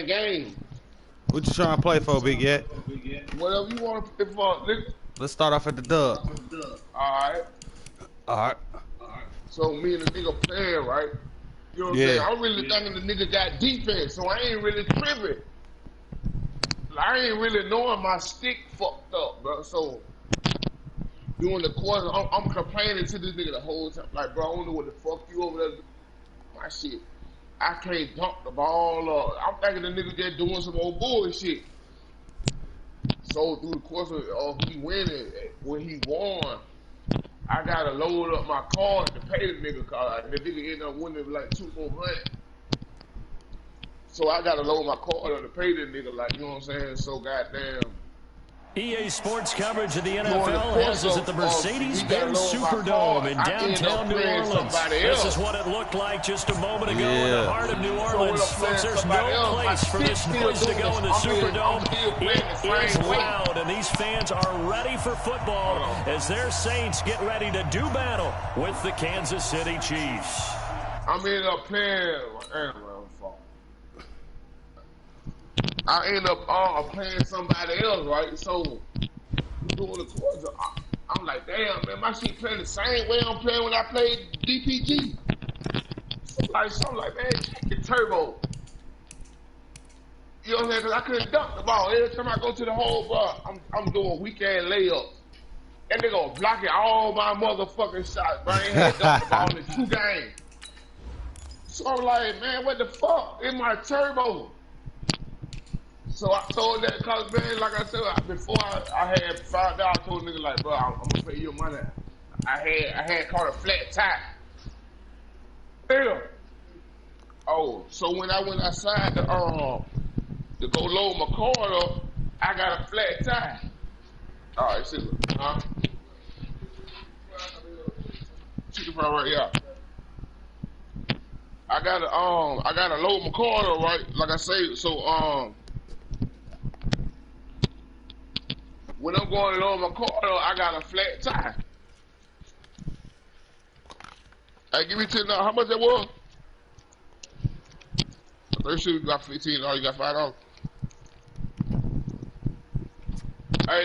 game. What you trying to play for, Big Yet? Whatever you want to play for, nigga. Let's start off at the dub. Alright. Alright. So me and the nigga playing, right? You know what I'm saying? I'm really thinking the nigga got defense, so I ain't really tripping. I ain't really knowing my stick fucked up, bro. So during the course, I'm complaining to this nigga the whole time. Like, bro, I don't know what the fuck you over there doing. My shit. I can't dunk the ball up. I'm thinking the nigga just doing some old bullshit. So through the course of he winning, when he won, I gotta load up my card to pay the nigga card. The nigga ended up winning like $200. So I gotta load my card up to pay the nigga, like, you know what I'm saying? So goddamn. EA Sports coverage of the NFL has us at the Mercedes-Benz Superdome in downtown New Orleans. This is what it looked like just a moment ago in the heart of New Orleans. Folks, there's no place for this noise to go in the Superdome. It is loud, and these fans are ready for football as their Saints get ready to do battle with the Kansas City Chiefs. I ended up playing. I end up playing somebody else, right? So, doing the course, I'm like, damn, man, my shit playing the same way I'm playing when I played DPG. So I'm like, man, check the turbo. You know what I'm saying? Because I couldn't dunk the ball. Every time I go to the hole, bro, I'm doing weekend layups. And they gonna block it all my motherfucking shots, bro. I ain't had to dunk the ball in 2 games. So I'm like, man, what the fuck? In my turbo. So I told that cause man, like I said, before I had found out, I told the nigga like, bro, I'm gonna pay you money. I had caught a flat tire. Yeah. Oh, so when I went outside to go load my car up, I got a flat tire. All right, see, huh? Chicken fry right here. I gotta load my car up, right? Like I say, so when I'm going on my car, I got a flat tire. Hey, give me $10. How much that was? They should have got $15. You got $5. Hey,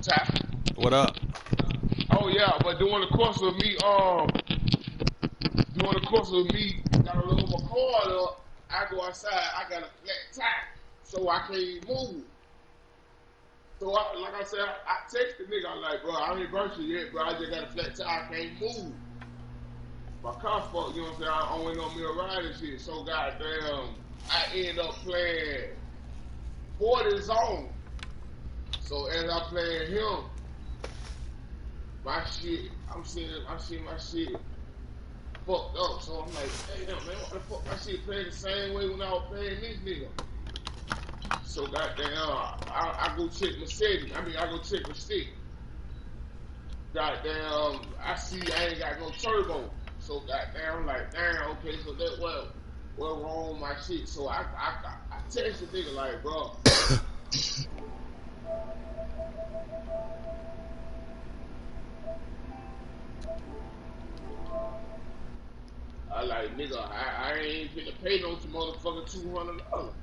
Ty. What up? Oh yeah, but during the course of me, gotta load my car up. I go outside. I got a flat tire, so I can't move. So, like I said, I text the nigga, I'm like, bro, I ain't virtual yet, bro. I just got a flat tire, I can't move. My car fucked, you know what I'm saying? I went on me a ride and shit. So, goddamn, I end up playing 40 zone. So, as I playing him, my shit, I'm seeing my shit fucked up. So, I'm like, damn, man, what the fuck? My shit playing the same way when I was playing this nigga. So goddamn, I go check my setting. I go check my stick. Goddamn, I see I ain't got no turbo. So goddamn, I'm like, damn, okay, so that what wrong with my shit? So I text the nigga like, bro. I like, nigga, I ain't finna pay no motherfucker $200.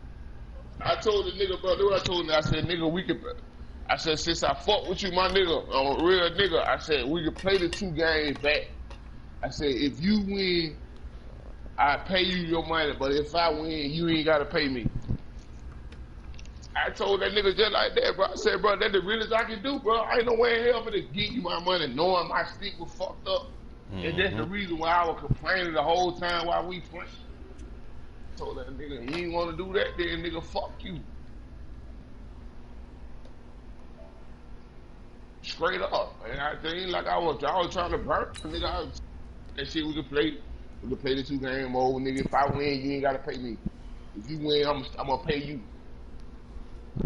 I told the nigga, bro, what I told him. I said, nigga, I said, since I fuck with you, my nigga, I'm a real nigga, I said, we can play the 2 games back. I said, if you win, I pay you your money, but if I win, you ain't gotta pay me. I told that nigga just like that, bro. I said, bro, that's the realest I can do, bro. I ain't no way in hell for to give you my money knowing my stick was fucked up. And that's the reason why I was complaining the whole time while we playing. Told that nigga, you ain't want to do that, then nigga, fuck you. Straight up. And I think like I was trying to burn. Nigga, that shit we could play the 2 game mode, nigga. If I win, you ain't gotta pay me. If you win, I'm gonna pay you.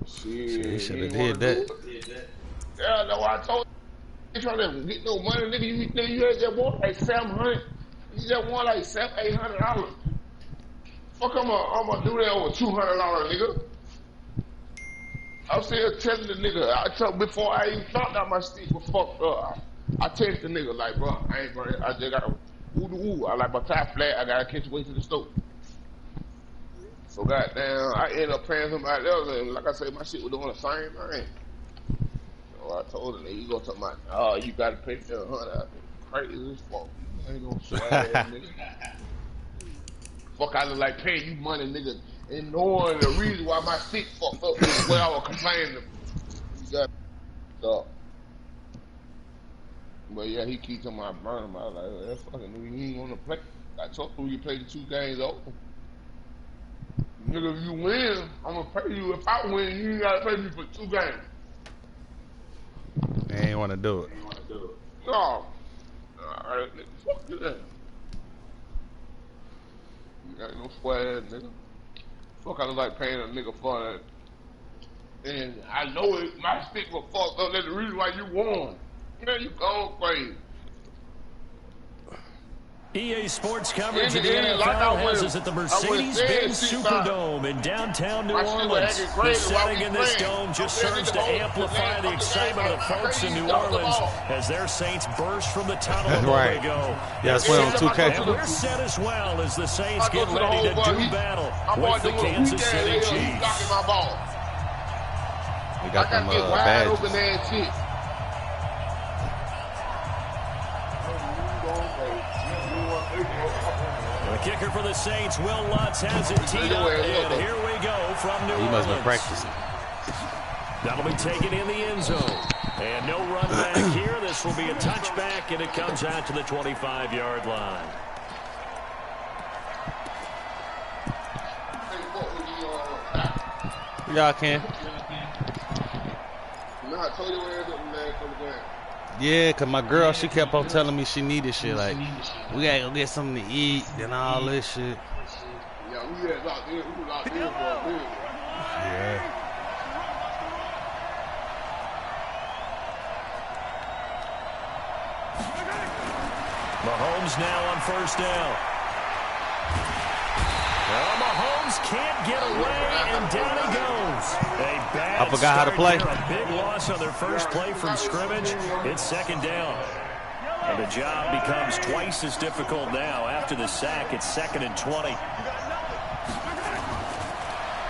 Shit, you should have did that. Yeah, no, I told you, trying to get no money, nigga. You had just won like $700. You just won like $800. Fuck, I'm gonna do that over $200, nigga. I'm still telling the nigga. Before I even thought that my stick was fucked up. I text the nigga like, bro, I ain't bro. I just gotta woo. I like my tie flat. I gotta catch way to the stove. So goddamn, I ended up paying somebody else, and like I said, my shit was doing the same thing. So I told him, you gonna talk about, oh, you gotta pay them $100. Crazy as fuck. I ain't gonna swear that nigga. Fuck, I look like paying you money, nigga, and knowing the reason why my stick fucked up is where I was complaining. You got stuff. But yeah, he keeps on my burn. I was like, that fucking nigga, you ain't gonna play. I told him you play the 2 games over. Nigga, if you win, I'm gonna pay you. If I win, you ain't gotta pay me for 2 games. They ain't wanna do it. No. Alright, nigga, fuck you then. You got no square, nigga. Fuck, I look like paying a nigga for that. And I know it, my stick was fucked up. That's the reason why you won. Man, you gone crazy. EA Sports coverage of the NFL has us at the Mercedes-Benz Superdome in downtown New Orleans. The setting in this dome just serves to amplify the excitement of the folks in New Orleans as their Saints burst from the tunnel a moment ago. Yeah, that's what on 2K. And we're set as well as the Saints get ready to do battle with the Kansas City Chiefs. We got them badges. The kicker for the Saints, Will Lutz, has it teed up, and here we go from New Orleans. He must have been practicing. That'll be taken in the end zone. And no run back here. This will be a touchback, and it comes out to the 25-yard line. Y'all can. Yeah, cause my girl, she kept on telling me she needed shit. Like, we gotta go get something to eat and all this shit. Yeah, we had locked in. We were locked in for a minute. Yeah. Mahomes now on first down. Well, Mahomes can't get away, and down he goes. A bad I forgot how to play. A big loss on their first play from scrimmage. It's second down. And the job becomes twice as difficult now. After the sack, it's 2nd and 20.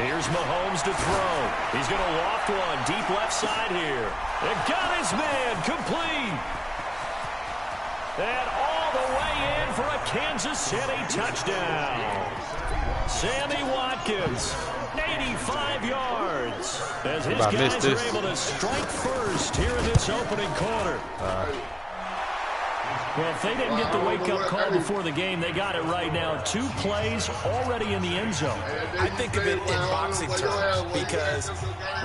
Here's Mahomes to throw. He's going to loft one deep left side here. And got his man complete. And all the way in for a Kansas City touchdown. Sammy Watkins, 85 yards. As his guys are able to strike first here in this opening quarter. Well, if they didn't get the wake-up call before the game, they got it right now. 2 plays already in the end zone. I think of it in boxing terms because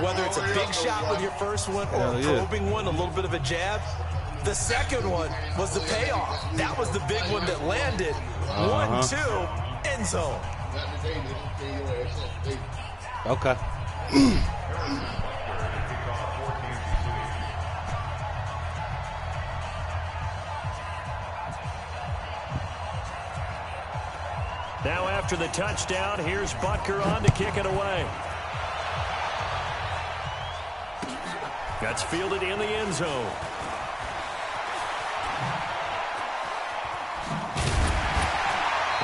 whether it's a big shot with your first one or a probing one, a little bit of a jab, the second one was the payoff. That was the big one that landed. 1-2, end zone. Okay. Now after the touchdown, here's Butker on to kick it away. That's fielded in the end zone.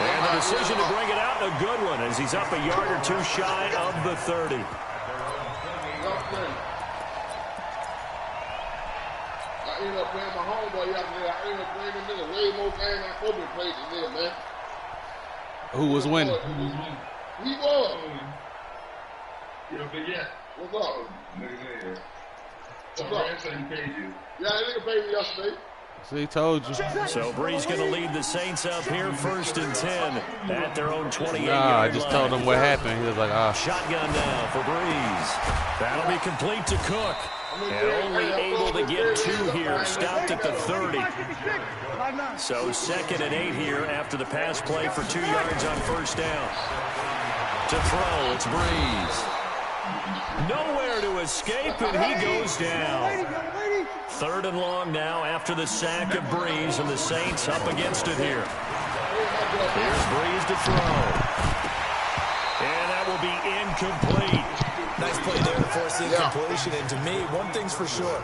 And the decision to bring it out, a good one, as he's up a yard or 2 shy of the 30. I ended up playing my homeboy yesterday. I ended up playing the nigga way more games I probably played than them, man. Who was winning? He was. Yeah. What's up? Nigga, What's up? he paid you. Yeah, that nigga paid me yesterday. So he told you. So Brees going to lead the Saints up here 1st and 10 at their own 28-yard Nah, I just told him what happened. He was like, Shotgun now for Brees. That'll be complete to Cook. And only able to get 2 here, stopped at the 30. So 2nd and 8 here after the pass play for 2 yards on first down. To throw, it's Brees. Nowhere to escape, and he goes down. 3rd and long now after the sack of Brees, and the Saints up against it here. Here's Brees to throw. And that will be incomplete. Nice play there to force the incompletion. And to me, one thing's for sure.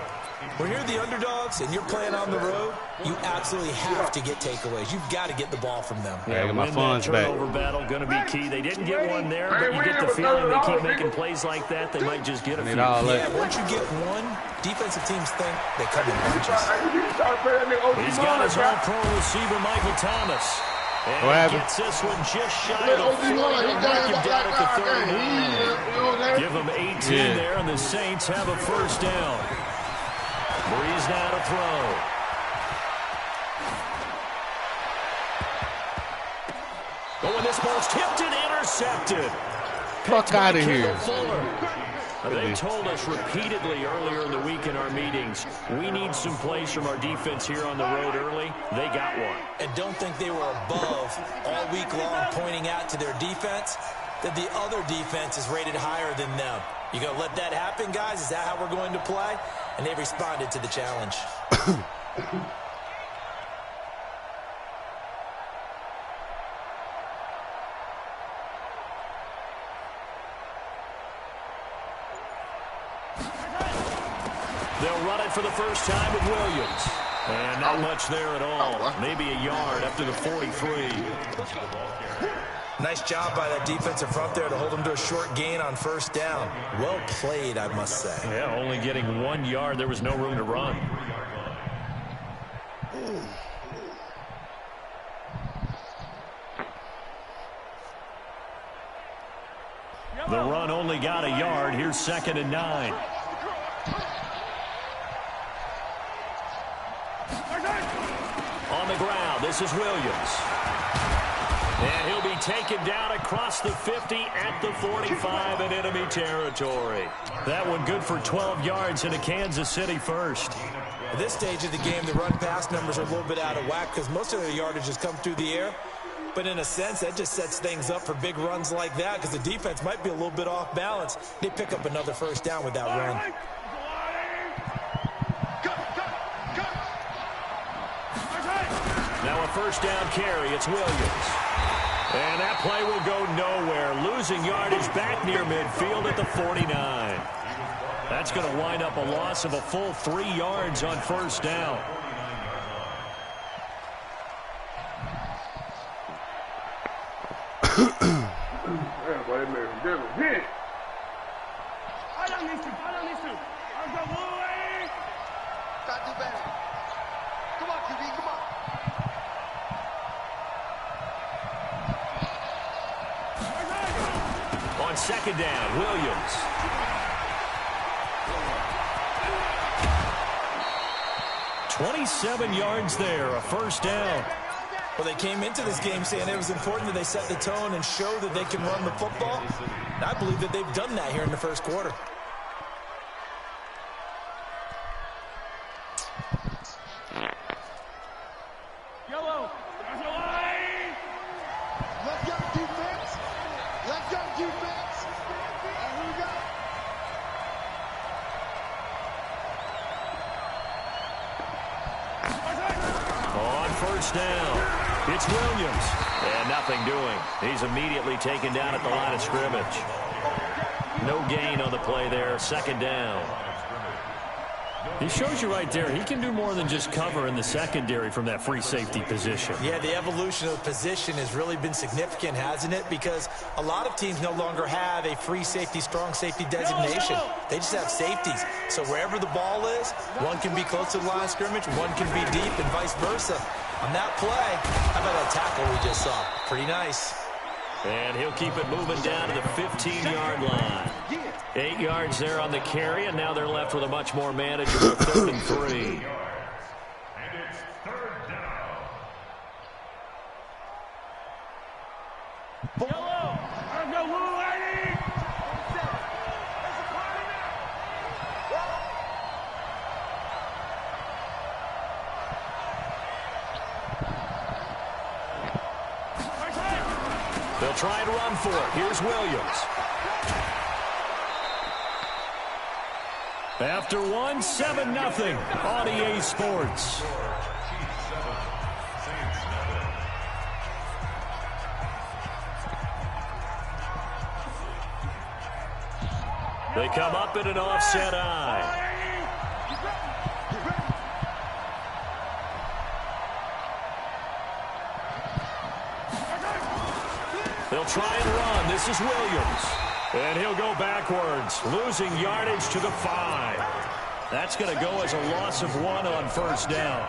When you're the underdogs and you're playing on the road, you absolutely have to get takeaways. You've got to get the ball from them. Yeah, my funds back. Turnover battle going to be key. They didn't get one there, but you get the feeling they keep making plays like that, they might just get a few. Yeah, once you get one, defensive teams think they come in bunches. He's got his all-pro receiver, Michael Thomas. And he gets this one just shy of the 40. Mark him down at the 39. Give him 18 there, and the Saints have a first down. Breeze now to throw. Oh, and this ball's tipped and intercepted. Fuck out of here. They told us repeatedly earlier in the week in our meetings, we need some plays from our defense here on the road early. They got one. And don't think they were above all week long pointing out to their defense that the other defense is rated higher than them. You going to let that happen, guys? Is that how we're going to play? And they responded to the challenge. They'll run it for the first time with Williams. And not much there at all. Maybe a yard up to the 43. Nice job by that defensive front there to hold them to a short gain on first down. Well played, I must say. Yeah, only getting 1 yard. There was no room to run. The run only got a yard. Here's 2nd and 9. On the ground, this is Williams. And he'll be taken down across the 50 at the 45 in enemy territory. That one good for 12 yards in a Kansas City first. At this stage of the game, the run-pass numbers are a little bit out of whack because most of their yardage has come through the air. But in a sense, that just sets things up for big runs like that because the defense might be a little bit off balance. They pick up another first down with that run. Now a first down carry. It's Williams. And that play will go nowhere. Losing yardage back near midfield at the 49. That's going to wind up a loss of a full 3 yards on first down. On 2nd down, Williams. $27 yards there, a first down. Well, they came into this game saying it was important that they set the tone and show that they can run the football. And I believe that they've done that here in the first quarter. Yellow. Let's go defense. Let's go defense. And here we go. On first down, it's Williams. And nothing doing. He's immediately taken down at the line of scrimmage. No gain on the play there. 2nd down. He shows you right there, he can do more than just cover in the secondary from that free safety position. Yeah, the evolution of the position has really been significant, hasn't it? Because a lot of teams no longer have a free safety, strong safety designation. They just have safeties. So wherever the ball is, one can be close to the line of scrimmage, one can be deep, and vice versa. On that play, how about that tackle we just saw? Pretty nice. And he'll keep it moving down to the 15-yard line. 8 yards there on the carry, and now they're left with a much more manageable 3rd and 3. They'll try and run for it. Here's Williams. After one, 7-0 on EA Sports. They come up in an offset eye. try and run. This is Williams. And he'll go backwards, losing yardage to the 5. That's going to go as a loss of 1 on first down.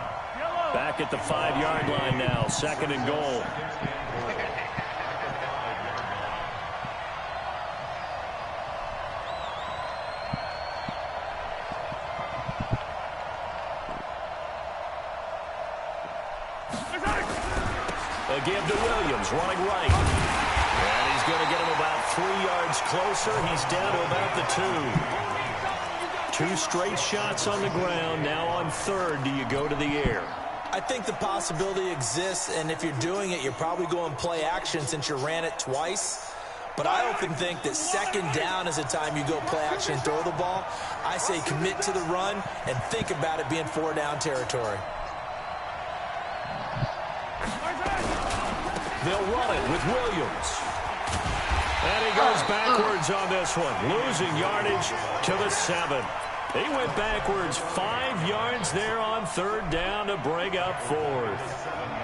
Back at the 5-yard line now, 2nd and goal. They give to Williams, running right. And he's going to get him about 3 yards closer. He's down to about the 2. 2 straight shots on the ground. Now on 3rd, do you go to the air? I think the possibility exists, and if you're doing it, you're probably going play action since you ran it twice. But I often think that 2nd down is the time you go play action and throw the ball. I say commit to the run and think about it being 4-down territory. They'll run it with Williams. And he goes backwards on this one, losing yardage to the 7. He went backwards 5 yards there on 3rd down to bring up 4th.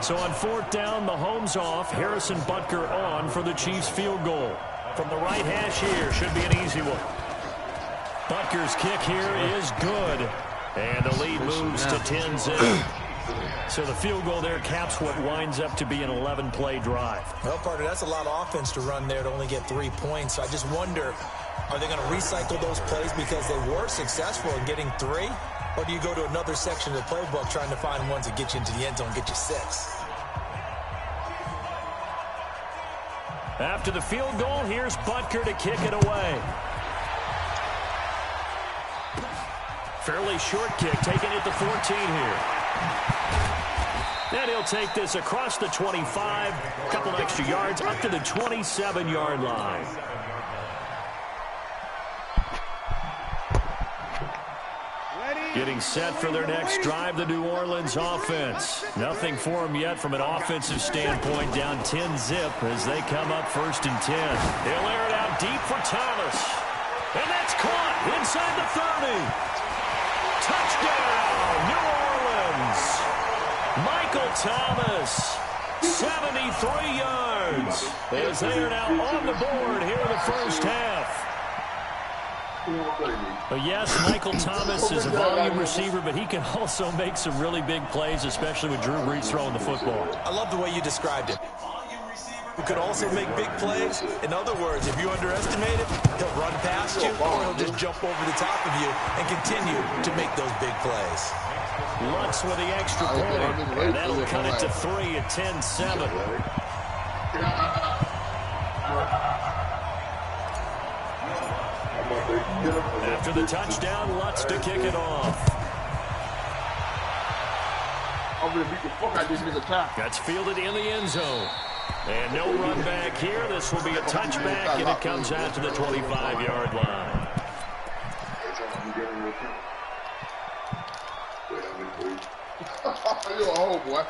So on 4th down, Mahomes off, Harrison Butker on for the Chiefs field goal. From the right hash here, should be an easy one. Butker's kick here is good. And the lead moves to 10-0. So the field goal there caps what winds up to be an 11-play drive. Well, partner, that's a lot of offense to run there to only get 3 points. So I just wonder, are they going to recycle those plays because they were successful in getting 3? Or do you go to another section of the playbook trying to find ones that get you into the end zone and get you 6? After the field goal, here's Butker to kick it away. Fairly short kick, taking it to 14 here. And he'll take this across the 25, a couple extra yards, up to the 27-yard line. Getting set for their next drive, the New Orleans offense. Nothing for them yet from an offensive standpoint, down 10-zip as they come up 1st and 10. They'll air it out deep for Thomas. And that's caught inside the 30. Touchdown, New Orleans. Michael Thomas, 73 yards, as they are now on the board here in the first half. Yes, Michael Thomas is a volume receiver, but he can also make some really big plays, especially with Drew Brees throwing the football. I love the way you described it. Who could also make big plays. In other words, if you underestimate it, he'll run past you or he'll just jump over the top of you and continue to make those big plays. Lutz with the extra point, and that'll cut it to 3 at 10-7. After the touchdown, Lutz to kick it off. That's fielded in the end zone. And no run back here. This will be a touchback, and it comes out to the 25-yard line. You're a hole, boy.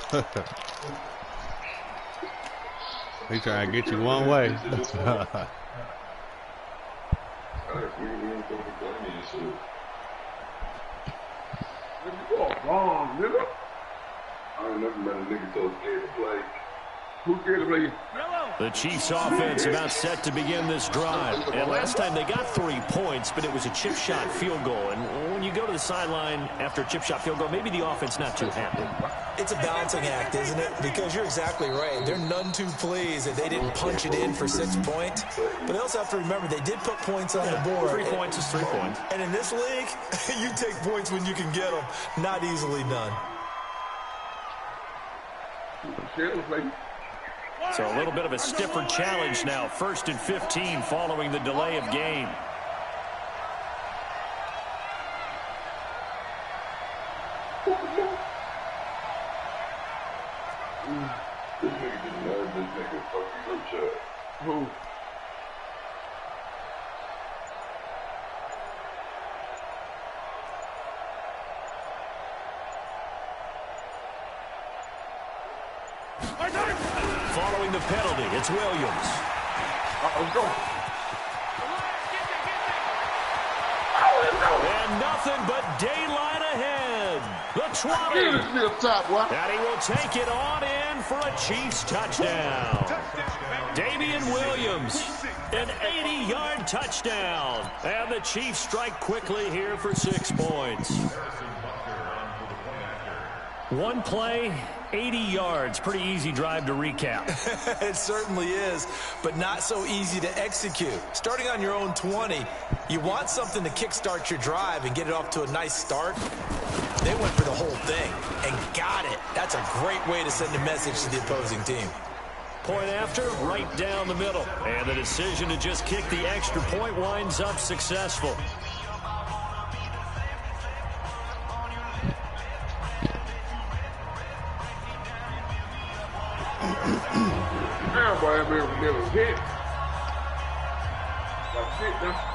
He trying to get you one way. Wrong, nigga. I ain't never met a nigga so scared to play. Who's scared to play? The Chiefs offense about set to begin this drive. And last time they got 3 points, but it was a chip shot field goal. And when you go to the sideline after a chip shot field goal, maybe the offense not too happy. It's a balancing act, isn't it? Because you're exactly right. They're none too pleased that they didn't punch it in for 6 points. But they also have to remember they did put points on the board. 3 points is 3 points. And in this league, you take points when you can get them. Not easily done. Scared to play. So a little bit of a stiffer challenge now. 1st and 15 following the delay of game. This nigga just mad this nigga fucking Richard. Who? Following the penalty, it's Williams. Let's go. And nothing but daylight ahead. The 20. Top, boy. And he will take it on in for a Chiefs touchdown. Damian Williams, an 80-yard touchdown. And the Chiefs strike quickly here for 6 points. One play, 80 yards. Pretty easy drive to recap. It certainly is, but not so easy to execute. Starting on your own 20, you want something to kickstart your drive and get it off to a nice start. They went for the whole thing and got it. That's a great way to send a message to the opposing team. Point after, right down the middle. And the decision to just kick the extra point winds up successful. Man, boy, that man never hit. That's it, now.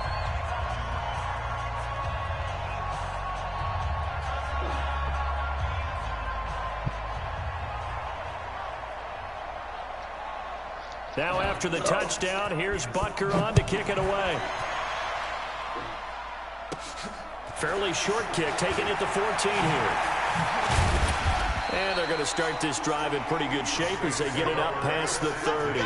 Now after the touchdown, here's Butker on to kick it away. Fairly short kick, taking it to 14 here. And they're going to start this drive in pretty good shape as they get it up past the 30.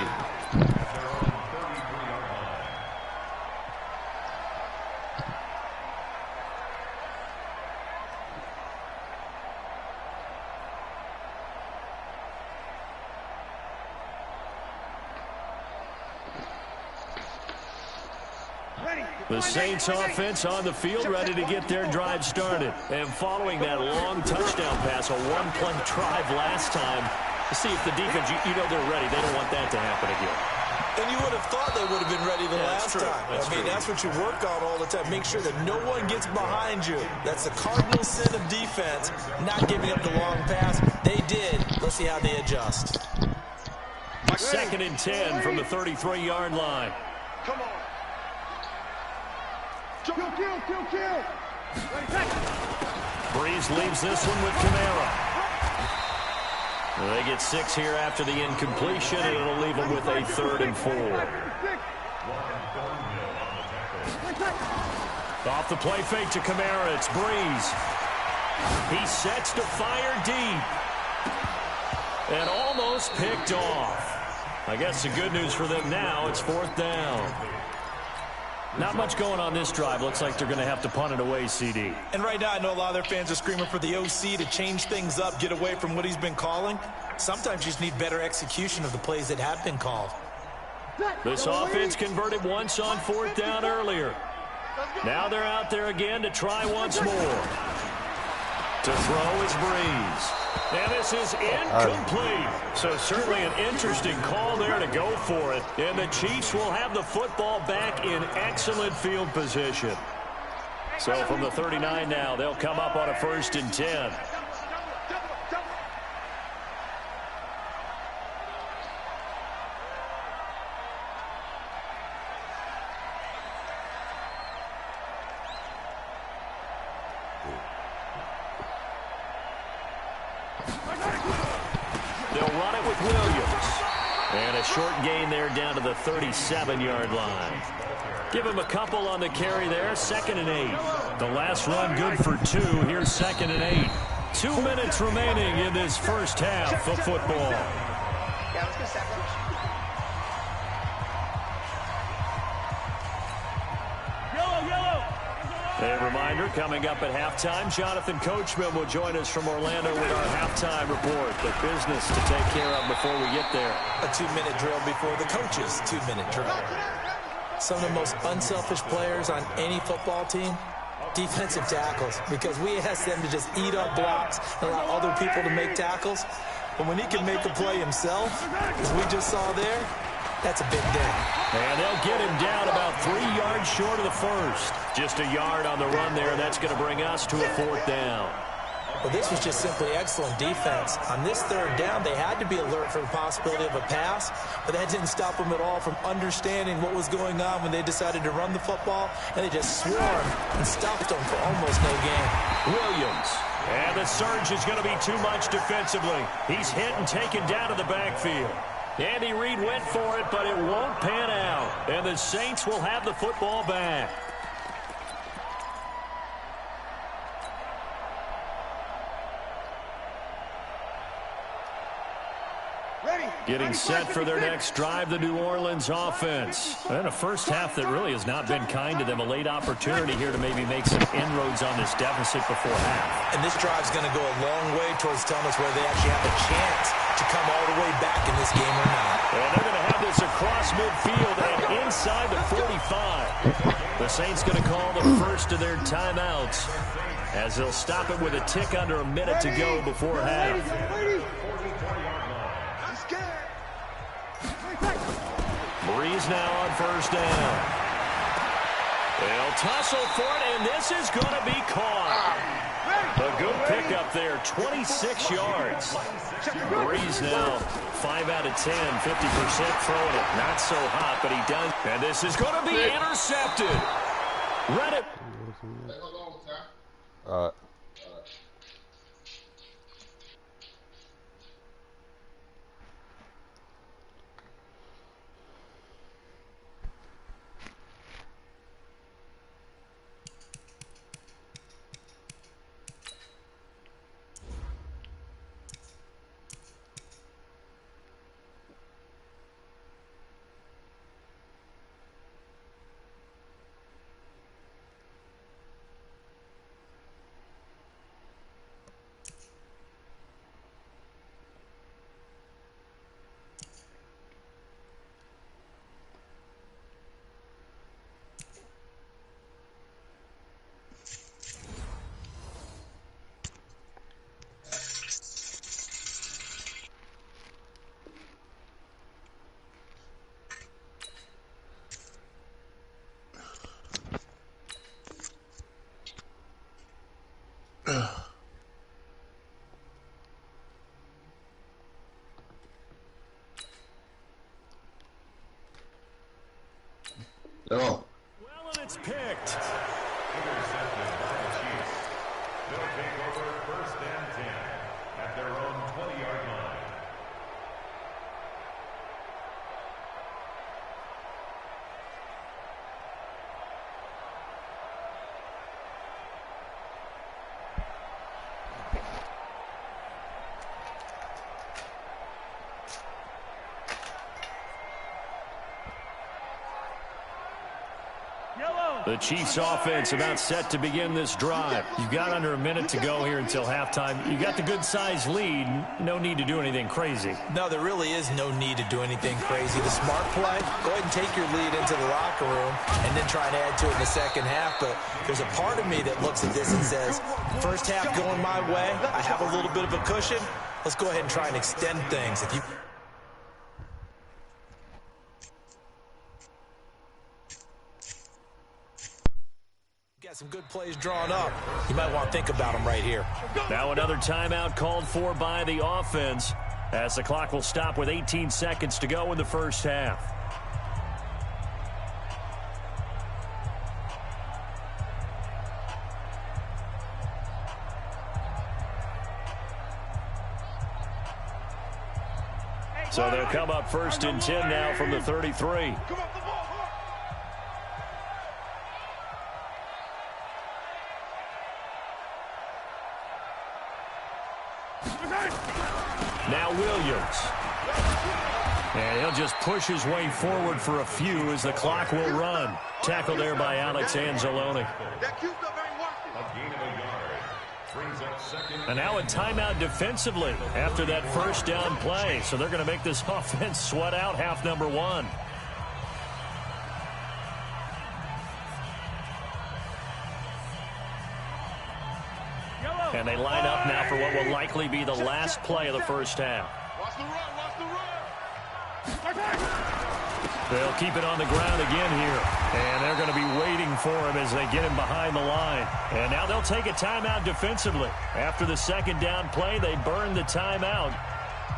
The Saints offense on the field, ready to get their drive started. And following that long touchdown pass, a one-play drive last time, to see if the defense, you know they're ready. They don't want that to happen again. And you would have thought they would have been ready the last time. That's what you work on all the time. Make sure that no one gets behind you. That's the cardinal sin of defense, not giving up the long pass. They did. Let's see how they adjust. 2nd and 10 from the 33-yard line. Come on. Kill. Breeze leaves this one with Kamara. They get 6 here after the incompletion, and it'll leave them with a 3rd and 4. Off the play fake to Kamara, it's Breeze. He sets to fire deep. And almost picked off. I guess the good news for them now, it's 4th down. Not much going on this drive. Looks like they're going to have to punt it away, CD. And right now, I know a lot of their fans are screaming for the OC to change things up, get away from what he's been calling. Sometimes you just need better execution of the plays that have been called. This offense converted once on 4th down earlier. Now they're out there again to try once more. To throw is Breeze. And this is incomplete. So certainly an interesting call there to go for it. And the Chiefs will have the football back in excellent field position. So from the 39 now, they'll come up on a 1st and 10. They'll run it with Williams. And a short gain there down to the 37-yard line. Give him a couple on the carry there. 2nd and 8. The last run good for 2. Here's 2nd and 8. 2 minutes remaining in this first half of football. Yeah, let's go second. A reminder, coming up at halftime, Jonathan Coachman will join us from Orlando with our halftime report. The business to take care of before we get there. A 2-minute drill before the coach's 2-minute drill. Some of the most unselfish players on any football team, defensive tackles, because we ask them to just eat up blocks and allow other people to make tackles. But when he can make a play himself, as we just saw there, that's a big day. And they'll get him down about 3 yards short of the first. Just a yard on the run there. That's going to bring us to a 4th down. Well, this was just simply excellent defense. On this 3rd down, they had to be alert for the possibility of a pass, but that didn't stop them at all from understanding what was going on when they decided to run the football, and they just swarmed and stopped them for almost no gain. Williams. And the surge is going to be too much defensively. He's hit and taken down to the backfield. Andy Reid went for it, but it won't pan out. And the Saints will have the football back. Ready. Getting set for their next drive, the New Orleans offense. And a first half that really has not been kind to them. A late opportunity here to maybe make some inroads on this deficit before half. And this drive's going to go a long way towards telling us whether they actually have a chance to come all the way back in this game or not. And they're going to have this across midfield and inside the 45. The Saints going to call the first of their timeouts as they'll stop it with a tick under a minute to go before half. Breeze now on first down. They'll tussle for it, and this is going to be caught. A good pickup there, 26 yards. Breeze now 5 out of 10, 50% throwing it. Not so hot, but he does. And this is going to be intercepted. Read it. Oh. Well, and it's picked. Intercepted by the Chiefs. They'll take over first and 10 at their own 20-yard line. The Chiefs offense about set to begin this drive. You've got under a minute to go here until halftime. You got the good-sized lead. No need to do anything crazy. No, there really is no need to do anything crazy. The smart play, go ahead and take your lead into the locker room and then try and add to it in the second half. But there's a part of me that looks at this and says, first half going my way, I have a little bit of a cushion. Let's go ahead and try and extend things. If you got some good plays drawn up, you might want to think about them right here. Now another timeout called for by the offense as the clock will stop with 18 seconds to go in the first half. So they'll come up first and 10 now from the 33. Now Williams. And he'll just push his way forward for a few as the clock will run. Tackle there by Alex Anzalone. And now a timeout defensively after that first down play. So they're going to make this offense sweat out half number one. And they line up now for what will likely be the last play of the first half. Watch the run, watch the run. They'll keep it on the ground again here. And they're going to be waiting for him as they get him behind the line. And now they'll take a timeout defensively. After the second down play, they burn the timeout,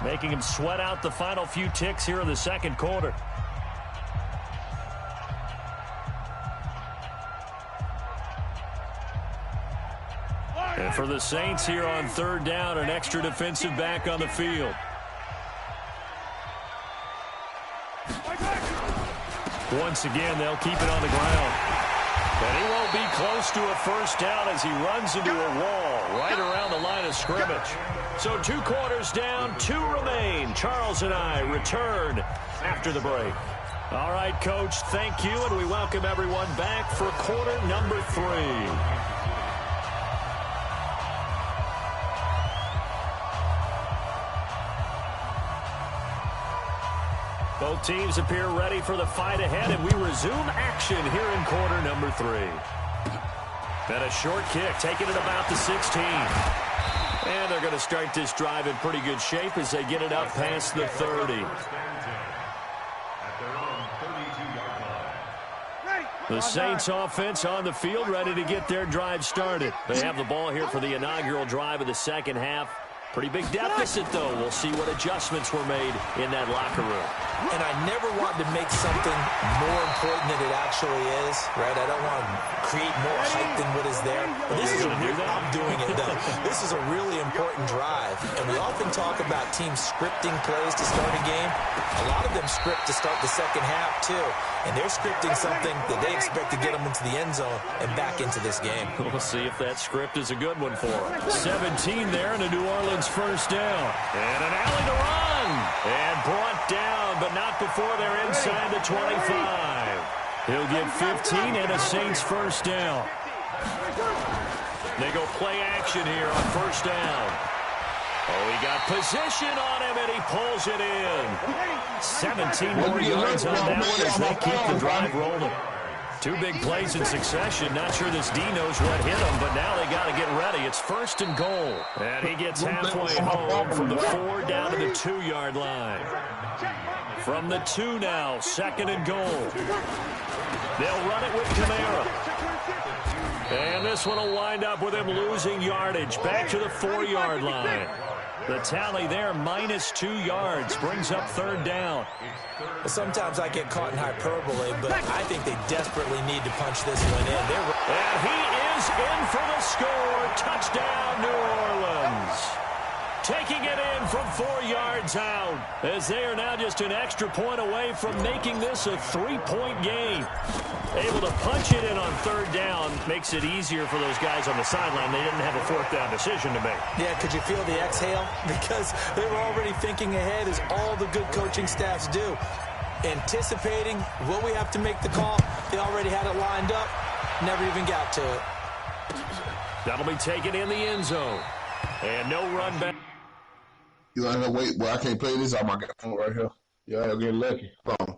making him sweat out the final few ticks here in the second quarter. And for the Saints here on third down, an extra defensive back on the field. Once again, they'll keep it on the ground. And he won't be close to a first down as he runs into a wall right around the line of scrimmage. So 2 quarters down, 2 remain. Charles and I return after the break. All right, Coach, thank you, and we welcome everyone back for quarter number 3. Both teams appear ready for the fight ahead, and we resume action here in quarter number 3. And a short kick, taking it about the 16. And they're going to start this drive in pretty good shape as they get it up past the 30. The Saints offense on the field, ready to get their drive started. They have the ball here for the inaugural drive of the second half. Pretty big deficit, though. We'll see what adjustments were made in that locker room. And I never want to make something more important than it actually is, right? I don't want to create more hype than what is there. But this is I'm doing it, though. This is a really important drive. And we often talk about teams scripting plays to start a game. A lot of them script to start the second half, too. And they're scripting something that they expect to get them into the end zone and back into this game. We'll see if that script is a good one for them. 17 there and a New Orleans first down. And an alley to run. And brought down, but not before they're inside the 25. He'll get 15 and a Saints first down. They go play action here on first down. Oh, he got position on him, and he pulls it in. 17 more yards on that one as they keep the drive rolling. 2 big plays in succession. Not sure this D knows what hit him, but now they got to get ready. It's first and goal. And he gets halfway home from the 4 down to the 2-yard line. From the 2 now, second and goal. They'll run it with Kamara. And this one will wind up with him losing yardage. Back to the 4-yard line. The tally there, -2 yards, brings up third down. Sometimes I get caught in hyperbole, but I think they desperately need to punch this one in. And he is in for the score. Touchdown, New Orleans. Taking it in from 4 yards out, as they are now just an extra point away from making this a 3-point game. Able to punch it in on third down makes it easier for those guys on the sideline. They didn't have a fourth down decision to make. Yeah, could you feel the exhale? Because they were already thinking ahead, as all the good coaching staffs do. Anticipating, will we have to make the call? They already had it lined up. Never even got to it. That'll be taken in the end zone. And no run back. You know, wait, well, I can't play this on my phone right here. Yeah, I'm getting lucky. Boom.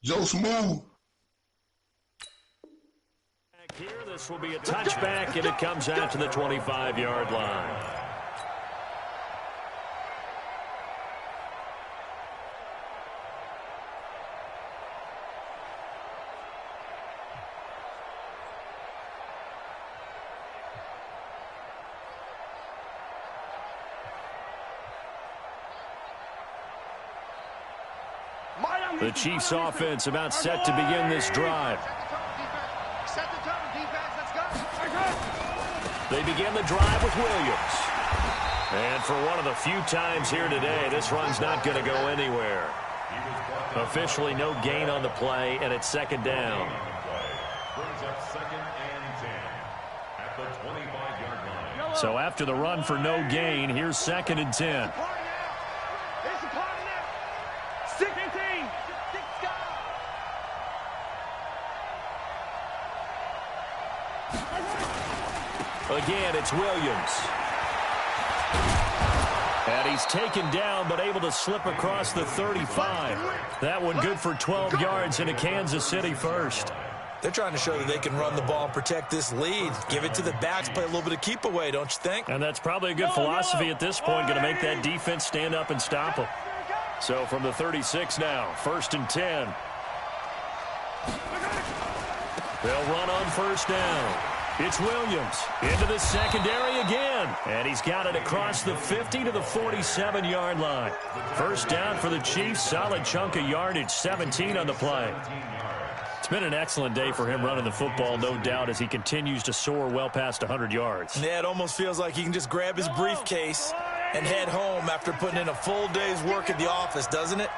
Joe Smooth. Here, this will be a touchback, and it comes out to the 25-yard line. The Chiefs offense about set to begin this drive. They begin the drive with Williams. And for one of the few times here today, this run's not going to go anywhere. Officially no gain on the play, and it's second down. So after the run for no gain, here's second and 10. Again, it's Williams. And he's taken down, but able to slip across the 35. That one good for 12 yards into Kansas City first. They're trying to show that they can run the ball and protect this lead. Give it to the backs, play a little bit of keep away, don't you think? And that's probably a good philosophy at this point, going to make that defense stand up and stop them. So from the 36 now, first and 10. They'll run on first down. It's Williams into the secondary again. And he's got it across the 50 to the 47-yard line. First down for the Chiefs. Solid chunk of yardage, 17 on the play. It's been an excellent day for him running the football, no doubt, as he continues to soar well past 100 yards. Yeah, it almost feels like he can just grab his briefcase and head home after putting in a full day's work at the office, doesn't it?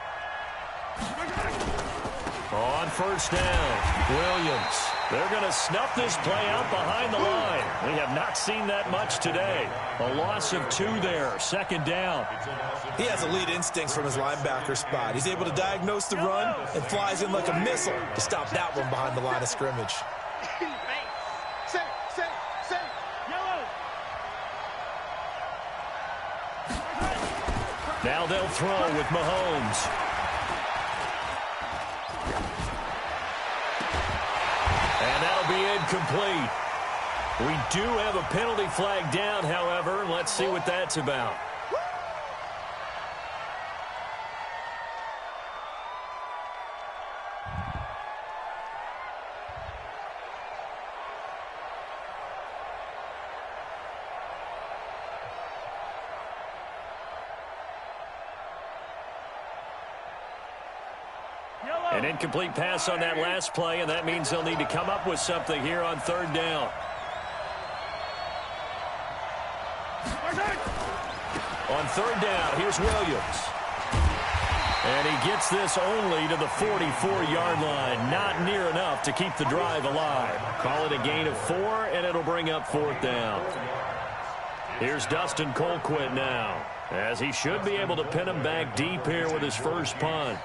On first down, Williams. They're going to snuff this play out behind the line. We have not seen that much today. A loss of 2 there, second down. He has elite instincts from his linebacker spot. He's able to diagnose the run and flies in like a missile to stop that one behind the line of scrimmage. Now they'll throw with Mahomes. And that'll be incomplete. We do have a penalty flag down, however. Let's see what that's about. An incomplete pass on that last play, and that means they'll need to come up with something here on third down. On third down, here's Williams. And he gets this only to the 44-yard line. Not near enough to keep the drive alive. Call it a gain of 4, and it'll bring up fourth down. Here's Dustin Colquitt now, as he should be able to pin him back deep here with his first punt.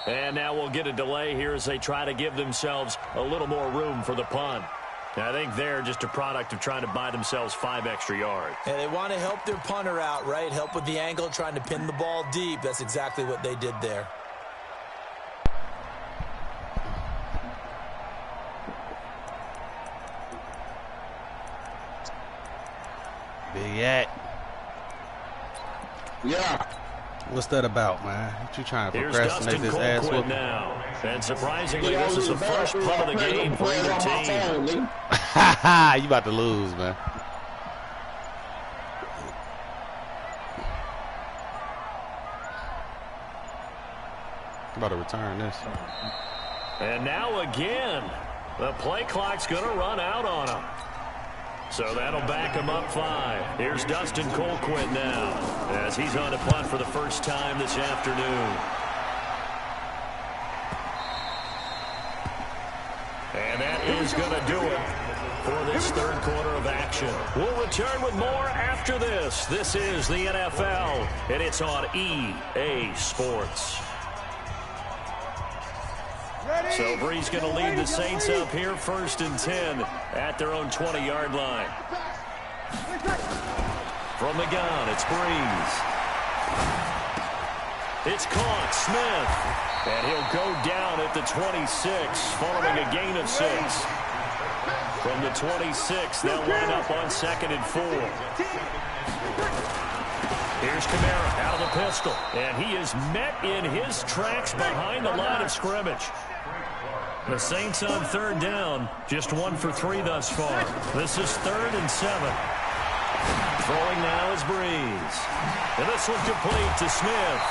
And now we'll get a delay here as they try to give themselves a little more room for the punt. I think they're just a product of trying to buy themselves 5 extra yards. And they want to help their punter out, right? Help with the angle, trying to pin the ball deep. That's exactly what they did there. Big Yak. Yeah. What's that about, man? What you trying to procrastinate this ass whooping? Now. And surprisingly, this is the first punt of the game for either team. You about to lose, man. I'm about to return this. And now again, the play clock's going to run out on him. So that'll back him up 5. Here's Dustin Colquitt now, as he's on to punt for the first time this afternoon. And that is going to do it for this third quarter of action. We'll return with more after this. This is the NFL, and it's on EA Sports. So Brees going to lead the Saints up here, 1st and 10 at their own 20-yard line. From the gun, it's Brees. It's caught, Smith. And he'll go down at the 26, following a gain of 6. From the 26, they'll line up on 2nd and 4. Here's Kamara out of the pistol. And he is met in his tracks behind the line of scrimmage. The Saints on third down, just 1 for 3 thus far. This is 3rd and 7. Throwing now is Brees. And this one complete to Smith.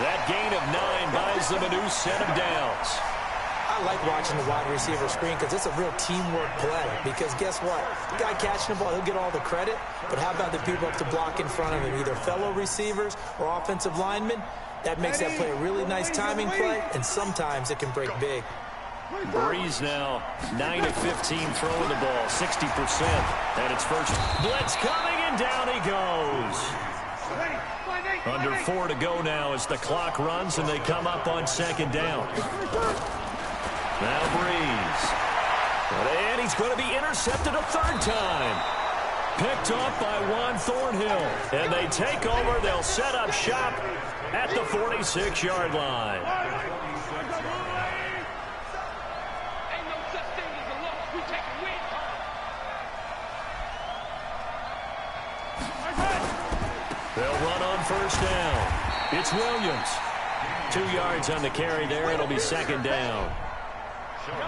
That gain of 9 buys them a new set of downs. I like watching the wide receiver screen because it's a real teamwork play. Because guess what? The guy catching the ball, he'll get all the credit. But how about the people up to block in front of him, either fellow receivers or offensive linemen? That makes that play a really nice timing play, and sometimes it can break big. Brees now 9 of 15 throwing the ball, 60%. And it's first blitz coming, and down he goes. Under 4 to go now as the clock runs, and they come up on 2nd down. Now Brees. And he's going to be intercepted a 3rd time. picked up by Juan Thornhill. And they take over. They'll set up shop at the 46-yard line. They'll run on first down. It's Williams. 2 yards on the carry there. It'll be second down.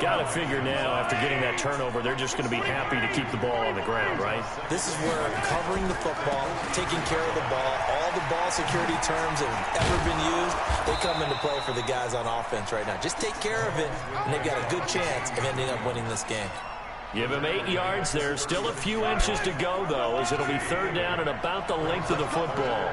Got to figure now, after getting that turnover, they're just going to be happy to keep the ball on the ground, right? This is where covering the football, taking care of the ball, all the ball security terms that have ever been used, they come into play for the guys on offense right now. Just take care of it, and they've got a good chance of ending up winning this game. Give him 8 yards there. Still a few inches to go, though, as it'll be third down and about the length of the football.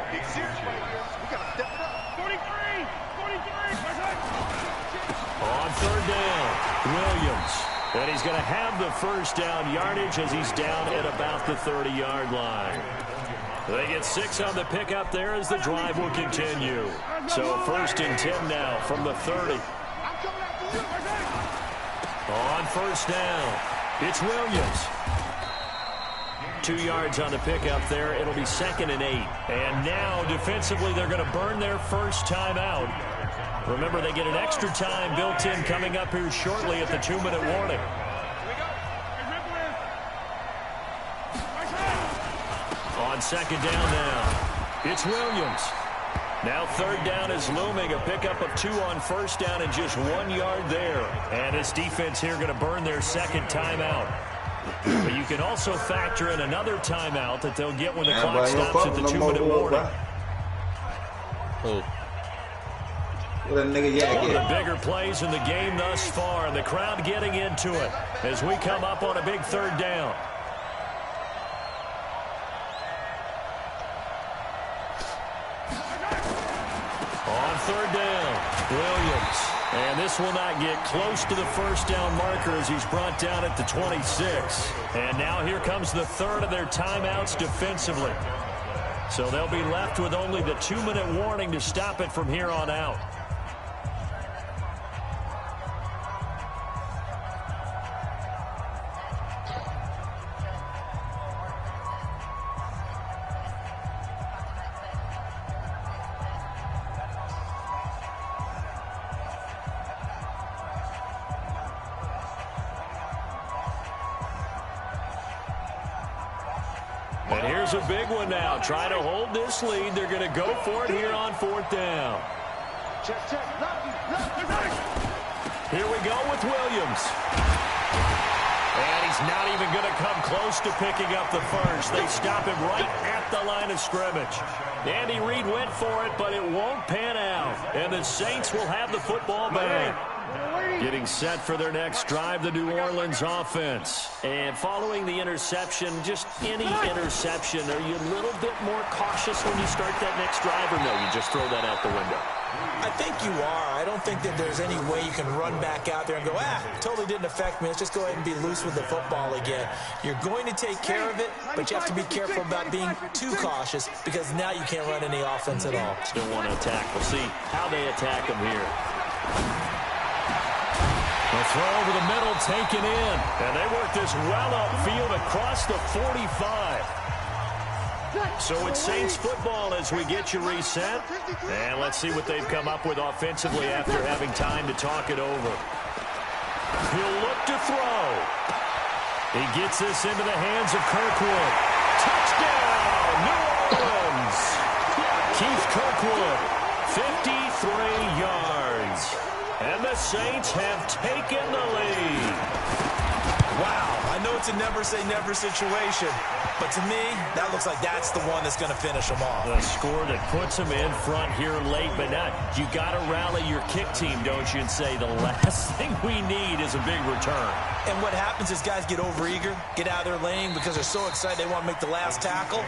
On third down, Williams. And he's going to have the first down yardage as he's down at about the 30-yard line. They get 6 on the pickup there as the drive will continue. So first and 10 now from the 30. On first down, it's Williams. 2 yards on the pickup there. It'll be second and 8. And now defensively they're going to burn their first timeout. Remember, they get an extra time built in coming up here shortly at the 2-minute warning. On second down now, it's Williams. Now third down is looming, a pickup of 2 on first down and just 1 yard there. And this defense here going to burn their second timeout. But you can also factor in another timeout that they'll get when the clock stops at the 2-minute warning. One of the bigger plays in the game thus far, and the crowd getting into it as we come up on a big third down. On third down, Williams. And this will not get close to the first down marker as he's brought down at the 26. And now here comes the third of their timeouts defensively. So they'll be left with only the 2-minute warning to stop it from here on out. And here's a big one now. Trying to hold this lead. They're going to go for it here on fourth down. Here we go with Williams. And he's not even going to come close to picking up the first. They stop him right at the line of scrimmage. Andy Reid went for it, but it won't pan out. And the Saints will have the football back. Getting set for their next drive, the New Orleans offense. And following the interception, just any interception, are you a little bit more cautious when you start that next drive, or no, you just throw that out the window? I think you are. I don't think that there's any way you can run back out there and go, totally didn't affect me. Let's just go ahead and be loose with the football again. You're going to take care of it, but you have to be careful about being too cautious because now you can't run any offense at all. Still want to attack. We'll see how they attack them here. The throw over the middle, taken in. And they work this well upfield across the 45. So it's Saints football as we get you reset. And let's see what they've come up with offensively after having time to talk it over. He'll look to throw. He gets this into the hands of Kirkwood. Touchdown, New Orleans. Keith Kirkwood, 53 yards. And the Saints have taken the lead. Wow, I know it's a never-say-never situation, but to me, that looks like that's the one that's going to finish them off. The score that puts them in front here late, but not. You got to rally your kick team, don't you, and say the last thing we need is a big return. And what happens is guys get overeager, get out of their lane because they're so excited they want to make the last tackle.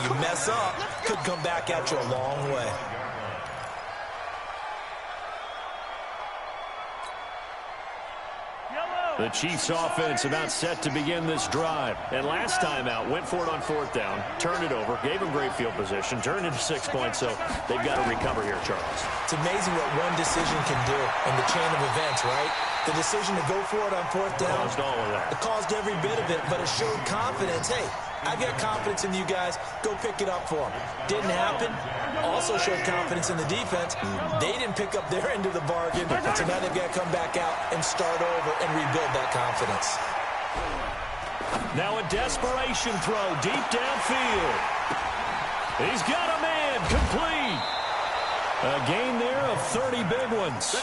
You mess up, could come back at you a long way. The Chiefs offense about set to begin this drive. And last time out, went for it on fourth down, turned it over, gave them great field position, turned into 6 points, so they've got to recover here, Charles. It's amazing what one decision can do in the chain of events, right? The decision to go for it on fourth down caused all of that. It caused every bit of it, but it showed confidence. Hey, I got confidence in you guys. Go pick it up for them. Didn't happen. Also showed confidence in the defense. They didn't pick up their end of the bargain, so now they've got to come back out and start over and rebuild that confidence. Now a desperation throw deep downfield. He's got a man complete. A gain there of 30 big ones.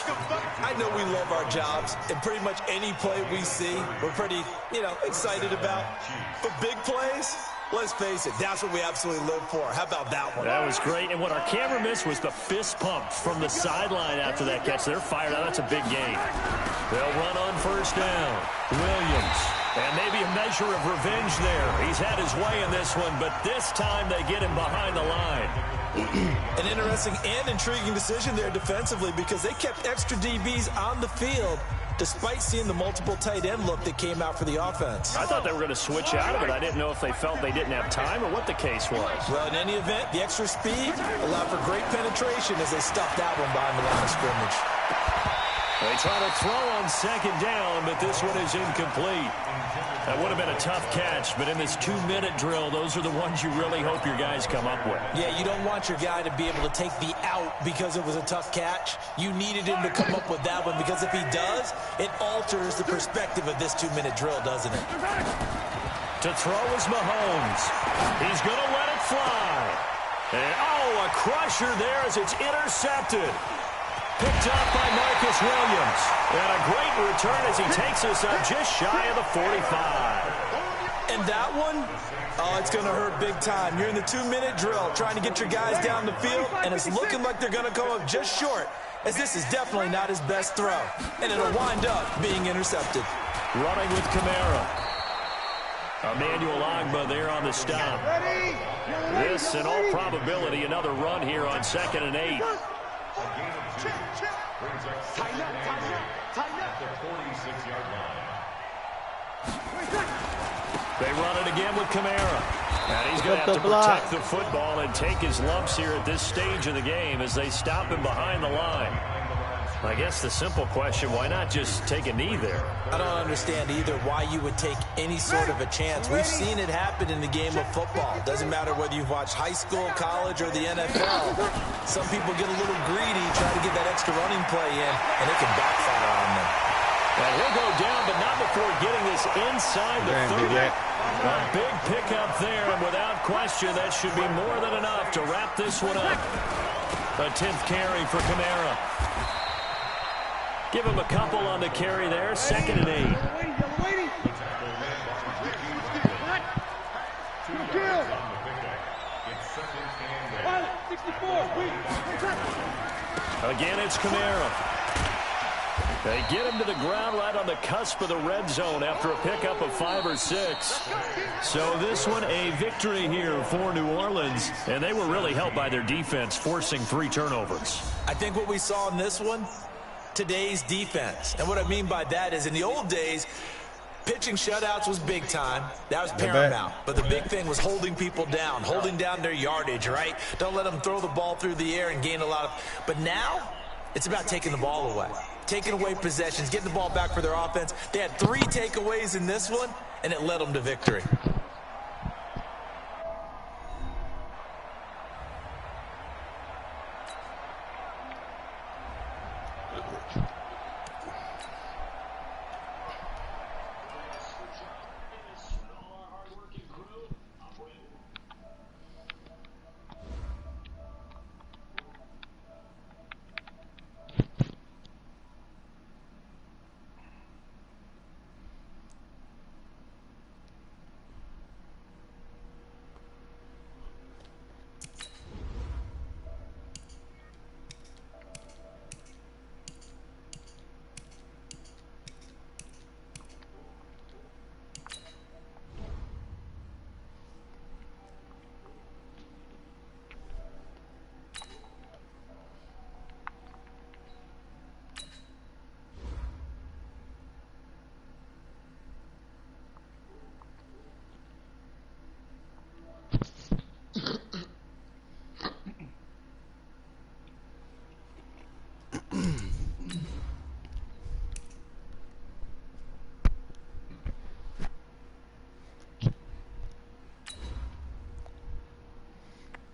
I know we love our jobs, and pretty much any play we see, we're pretty, excited about. But big plays, let's face it, that's what we absolutely live for. How about that one? That was great, and what our camera missed was the fist pump from the sideline after that catch. They're fired out. That's a big gain. They'll run on first down. Williams. And maybe a measure of revenge there. He's had his way in this one, but this time they get him behind the line. An interesting and intriguing decision there defensively because they kept extra DBs on the field despite seeing the multiple tight end look that came out for the offense. I thought they were going to switch out of it. I didn't know if they felt they didn't have time or what the case was. Well, in any event, the extra speed allowed for great penetration as they stuffed that one behind the line of scrimmage. They try to throw on second down, but this one is incomplete. That would have been a tough catch, but in this 2-minute drill, those are the ones you really hope your guys come up with. Yeah, you don't want your guy to be able to take the out because it was a tough catch. You needed him to come up with that one because if he does, it alters the perspective of this 2-minute drill, doesn't it? To throw is Mahomes. He's going to let it fly. And, a crusher there as it's intercepted. Picked up by Marcus Williams. And a great return as he takes us up just shy of the 45. And that one, it's going to hurt big time. You're in the 2-minute drill trying to get your guys down the field, and it's looking like they're going to come up just short, as this is definitely not his best throw. And it'll wind up being intercepted. Running with Kamara. Emmanuel Ogbah there on the stop. This, in all probability, another run here on 2nd and 8. They run it again with Kamara. And he's going to have to protect the football and take his lumps here at this stage of the game as they stop him behind the line. I guess the simple question, why not just take a knee there? I don't understand either why you would take any sort of a chance. We've seen it happen in the game of football. Doesn't matter whether you've watched high school, college, or the NFL. Some people get a little greedy, try to get that extra running play in, and it can backfire on them. Well, he'll go down, but not before getting this inside the 30. A big pickup there, and without question, that should be more than enough to wrap this one up. A 10th carry for Kamara. Give him a couple on the carry there. 2nd and 8. Again, it's Kamara. They get him to the ground right on the cusp of the red zone after a pickup of 5 or 6. So this one, a victory here for New Orleans. And they were really helped by their defense, forcing 3 turnovers. I think what we saw in this one, today's defense. And what I mean by that is in the old days, pitching shutouts was big time. That was paramount. But the big thing was holding people down, holding down their yardage, right? Don't let them throw the ball through the air and gain a lot of... But now, it's about taking the ball away. Taking away possessions, getting the ball back for their offense. They had 3 takeaways in this one, and it led them to victory.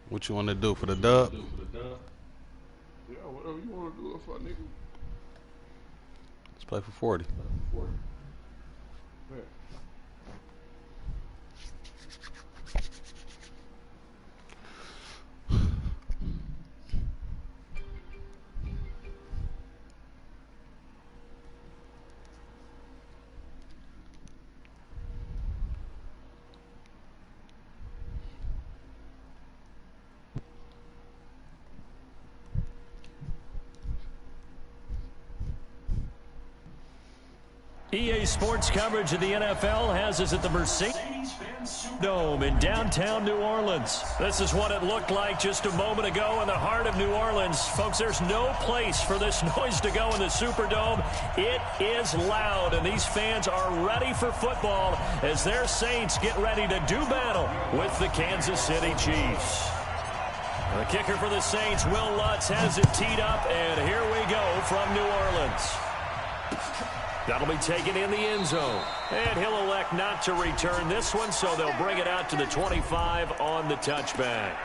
What you want to do for the dub? Yeah, whatever you want to do it for, nigga. Let's play for 40. Yeah. EA Sports coverage of the NFL has us at the Mercedes-Benz Superdome in downtown New Orleans. This is what it looked like just a moment ago in the heart of New Orleans. Folks, there's no place for this noise to go in the Superdome. It is loud, and these fans are ready for football as their Saints get ready to do battle with the Kansas City Chiefs. The kicker for the Saints, Will Lutz, has it teed up, and here we go from New Orleans. That'll be taken in the end zone. And he'll elect not to return this one, so they'll bring it out to the 25 on the touchback.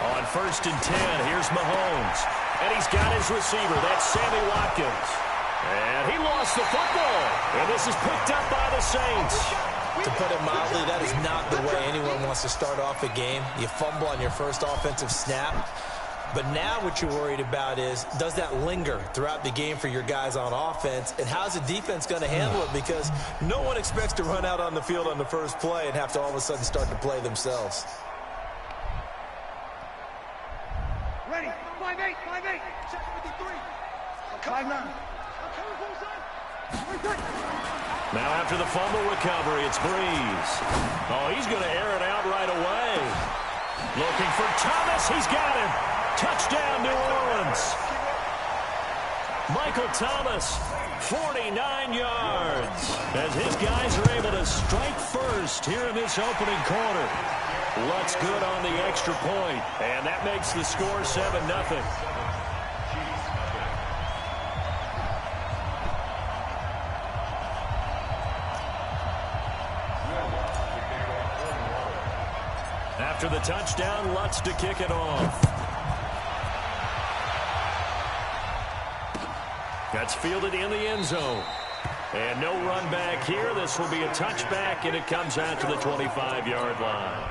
On 1st and 10, here's Mahomes. And he's got his receiver. That's Sammy Watkins. And he lost the football. And this is picked up by the Saints. To put it mildly, that is not the way anyone wants to start off a game. You fumble on your first offensive snap. But now what you're worried about is, does that linger throughout the game for your guys on offense? And how's the defense going to handle it? Because no one expects to run out on the field on the first play and have to all of a sudden start to play themselves. Ready, 5-8, 5-8. Check 53. 5-9. Now after the fumble recovery, it's Breeze. Oh, he's going to air it out right away. Looking for Thomas. He's got him. Touchdown, New Orleans. Michael Thomas, 49 yards. As his guys are able to strike first here in this opening quarter. Lutz good on the extra point, and that makes the score 7-0. After the touchdown, Lutz to kick it off. That's fielded in the end zone. And no run back here. This will be a touchback, and it comes out to the 25-yard line.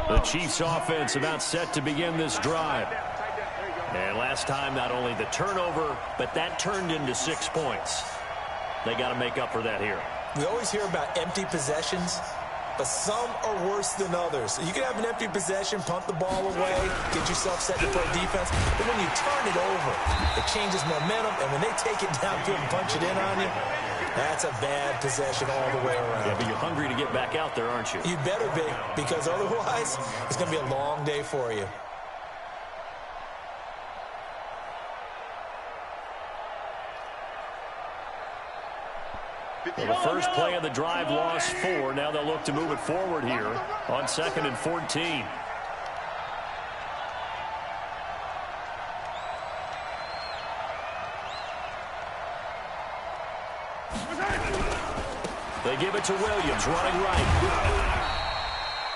The Chiefs offense about set to begin this drive. And last time, not only the turnover, but that turned into 6 points. They got to make up for that here. We always hear about empty possessions, but some are worse than others. You can have an empty possession, punt the ball away, get yourself set to play defense, but when you turn it over, it changes momentum, and when they take it downfield and punch it in on you, that's a bad possession all the way around. Yeah, but you're hungry to get back out there, aren't you? You better be, because otherwise, it's going to be a long day for you. Well, the first play of the drive lost 4. Now they'll look to move it forward here on 2nd and 14. They give it to Williams, running right.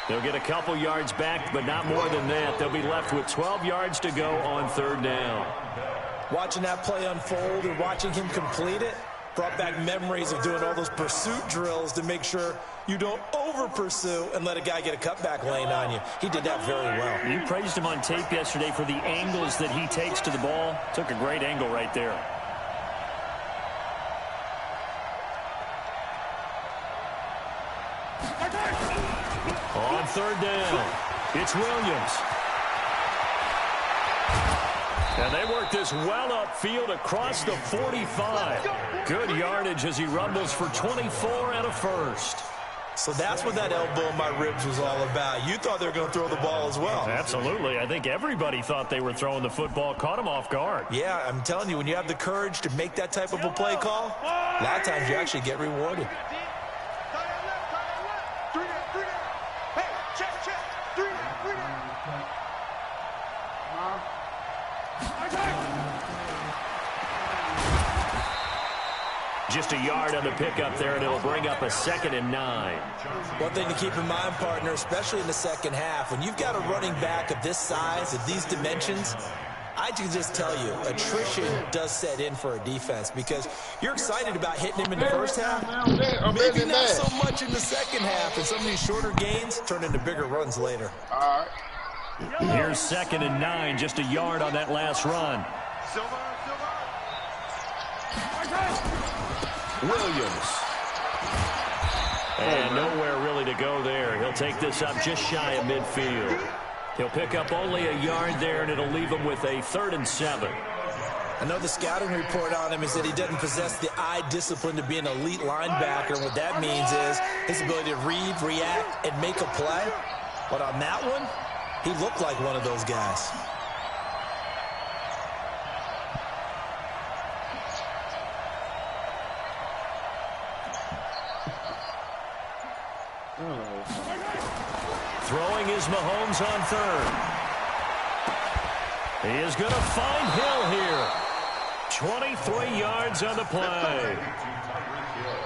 They'll get a couple yards back, but not more than that. They'll be left with 12 yards to go on 3rd down. Watching that play unfold and watching him complete it brought back memories of doing all those pursuit drills to make sure you don't over-pursue and let a guy get a cutback lane on you. He did that very well. You praised him on tape yesterday for the angles that he takes to the ball. Took a great angle right there. On 3rd down, it's Williams. And they work this well upfield across the 45. Good yardage as he rumbles for 24 and a first. So that's what that elbow in my ribs was all about. You thought they were going to throw the ball as well. Absolutely. I think everybody thought they were throwing the football, caught him off guard. Yeah, I'm telling you, when you have the courage to make that type of a play call, a lot of times you actually get rewarded. Just a yard on the pickup there, and it'll bring up a 2nd and 9. One thing to keep in mind, partner, especially in the second half, when you've got a running back of this size, of these dimensions, I can just tell you, attrition does set in for a defense because you're excited about hitting him in the first half. Maybe not so much in the second half, and some of these shorter gains turn into bigger runs later. Here's 2nd and 9, just a yard on that last run. Williams. And nowhere really to go there. He'll take this up just shy of midfield. He'll pick up only a yard there, and it'll leave him with a 3rd and 7. I know the scouting report on him is that he doesn't possess the eye discipline to be an elite linebacker. And what that means is his ability to read, react, and make a play. But on that one, he looked like one of those guys. Throwing is Mahomes on 3rd. He is going to find Hill here. 23 yards on the play.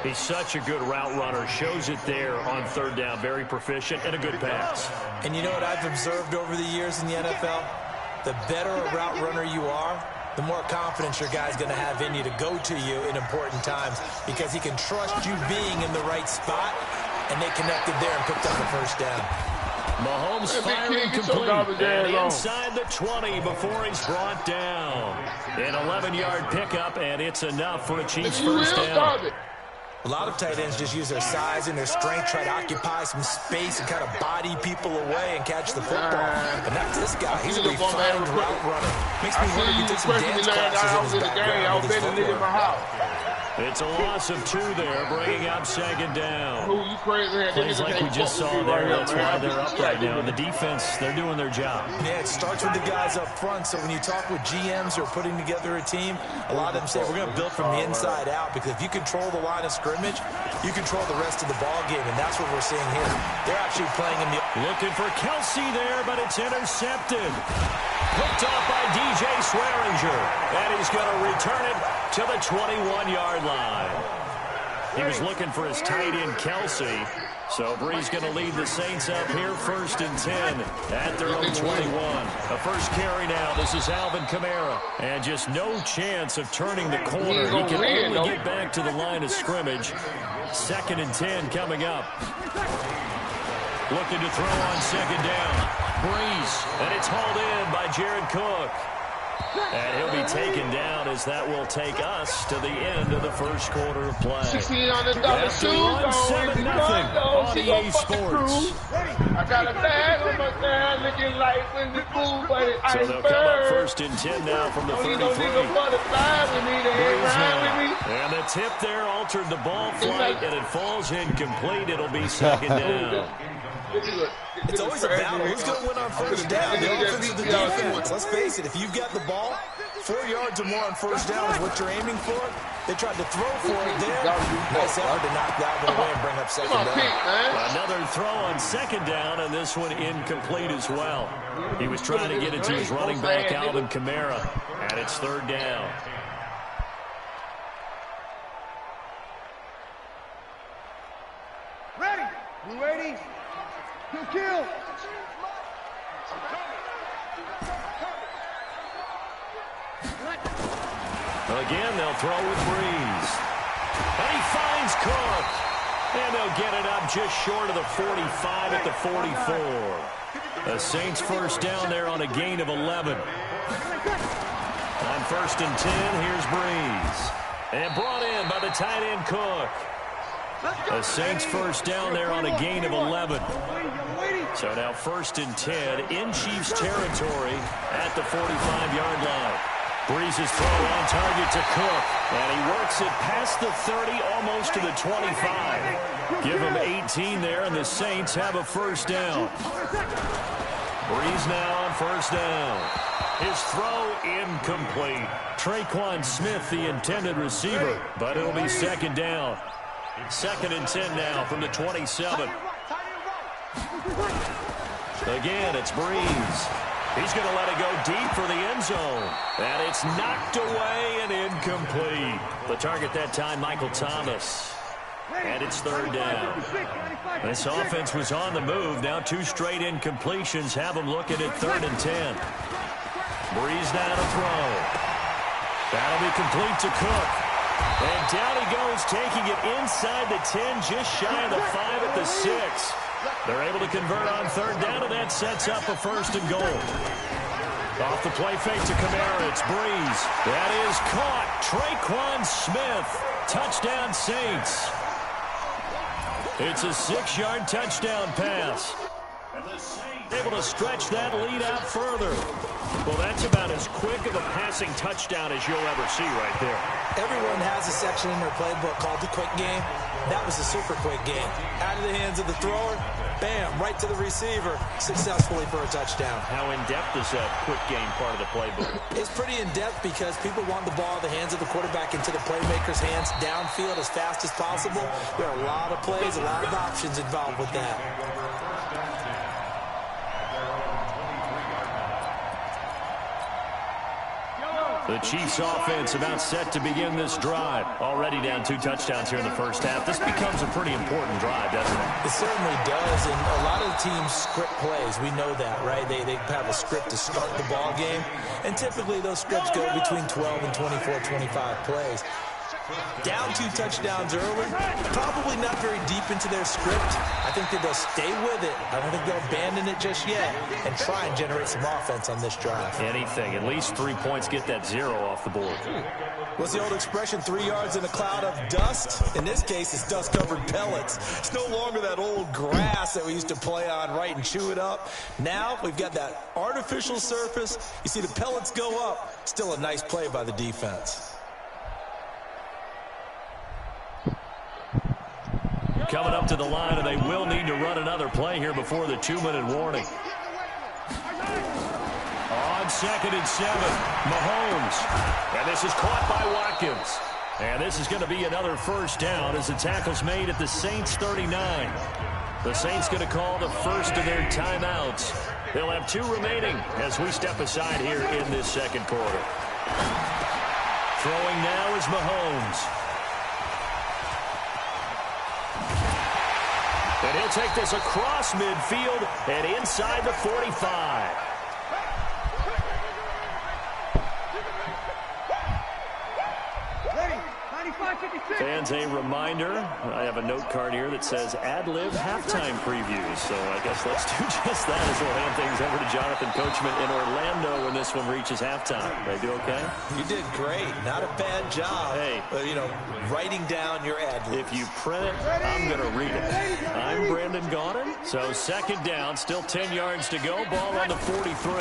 He's such a good route runner. Shows it there on 3rd down. Very proficient and a good pass. And you know what I've observed over the years in the NFL? The better a route runner you are, the more confidence your guy's going to have in you to go to you in important times because he can trust you being in the right spot, and they connected there and picked up the 1st down. Mahomes firing complete and inside the 20 before he's brought down. An 11-yard pickup, and it's enough for a Chiefs 1st down. A lot of tight ends just use their size and their strength, try to occupy some space and kind of body people away and catch the football. But not this guy. He's a refined route runner. Makes me wonder if he took some dance classes in his background with his footwork. It's a loss of 2 there, bringing up 2nd down. Plays like we just saw there, that's why they're up right now. And the defense, they're doing their job. Yeah, it starts with the guys up front. So when you talk with GMs who are putting together a team, a lot of them say we're going to build from the inside out because if you control the line of scrimmage, you control the rest of the ball game, and that's what we're seeing here. They're actually playing in the... Looking for Kelsey there, but it's intercepted. Hooked off by DJ Swearinger, and he's going to return it to the 21-yard line. He was looking for his tight end, Kelsey. So Bree's going to lead the Saints up here 1st and 10 at their own 21. A first carry now. This is Alvin Kamara. And just no chance of turning the corner. He can only get back to the line of scrimmage. 2nd and 10 coming up. Looking to throw on 2nd down. Breeze. And it's hauled in by Jared Cook. And he'll be taken down as that will take us to the end of the 1st quarter of play. After 1-7-0 on EA Sports. I got a bag on my down looking like when the fool, but it so they'll come up 1st and 10 now from the 33. And the tip there altered the ball flight, and it falls incomplete. It'll be 2nd down. It's always a battle. Who's going to win on 1st down? The offense or the defense? Let's face it, if you've got the ball, 4 yards or more on 1st down is what you're aiming for. They tried to throw for it there. Nice effort to knock that one away and bring up 2nd down. Another throw on 2nd down, and this one incomplete as well. He was trying to get it to his running back, Alvin Kamara, and it's 3rd down. Ready? You ready? Kill. Again, they'll throw with Breeze. And he finds Cook. And they'll get it up just short of the 45 at the 44. The Saints 1st down there on a gain of 11. On 1st and 10, here's Breeze. And brought in by the tight end Cook. The Saints 1st down there on a gain of 11. So now 1st and 10 in Chiefs territory at the 45-yard line. Breeze's throw on target to Cook, and he works it past the 30, almost to the 25. Give him 18 there, and the Saints have a 1st down. Breeze now on 1st down. His throw incomplete. Traquan Smith, the intended receiver, but it'll be 2nd down. 2nd and 10 now from the 27. Again, it's Breeze. He's going to let it go deep for the end zone. And it's knocked away and incomplete. The target that time, Michael Thomas. And it's 3rd down. This offense was on the move. Now 2 straight incompletions have them looking at 3rd and 10. Breeze now to throw. That'll be complete to Cook. And down he goes, taking it inside the 10, just shy of the 5 at the 6. They're able to convert on 3rd down, and that sets up a 1st and goal. Off the play fake to Kamara, it's Breeze. That is caught. Traquan Smith. Touchdown, Saints. It's a 6-yard touchdown pass. Able to stretch that lead out further. Well, that's about as quick of a passing touchdown as you'll ever see right there. Everyone has a section in their playbook called the quick game. That was a super quick game. Out of the hands of the thrower, bam, right to the receiver, successfully for a touchdown. How in-depth is that quick game part of the playbook? It's pretty in-depth because people want the ball in the hands of the quarterback into the playmaker's hands downfield as fast as possible. There are a lot of plays, a lot of options involved with that. The Chiefs offense about set to begin this drive. Already down 2 touchdowns here in the 1st half. This becomes a pretty important drive, doesn't it? It certainly does, and a lot of the teams script plays. We know that, right? They have a script to start the ball game, and typically those scripts go between 12 and 24, 25 plays. Down 2 touchdowns early, probably not very deep into their script. I think that they'll stay with it. I don't think they'll abandon it just yet and try and generate some offense on this drive. Anything, at least 3 points, get that 0 off the board. What's the old expression, 3 yards in a cloud of dust? In this case, it's dust-covered pellets. It's no longer that old grass that we used to play on, right, and chew it up. Now we've got that artificial surface. You see the pellets go up. Still a nice play by the defense. Coming up to the line, and they will need to run another play here before the 2-minute warning. On 2nd and 7, Mahomes. And this is caught by Watkins. And this is going to be another 1st down as the tackle's made at the Saints 39. The Saints going to call the first of their timeouts. They'll have 2 remaining as we step aside here in this 2nd quarter. Throwing now is Mahomes. And he'll take this across midfield and inside the 45. Fans, a reminder, I have a note card here that says ad-lib halftime previews. So I guess let's do just that as we'll hand things over to Jonathan Coachman in Orlando when this one reaches halftime. Did I do okay? You did great. Not a bad job. Hey. You know, writing down your ad-libs. If you print it, I'm going to read it. I'm Brandon Gaudin. So 2nd down, still 10 yards to go. Ball on the 43.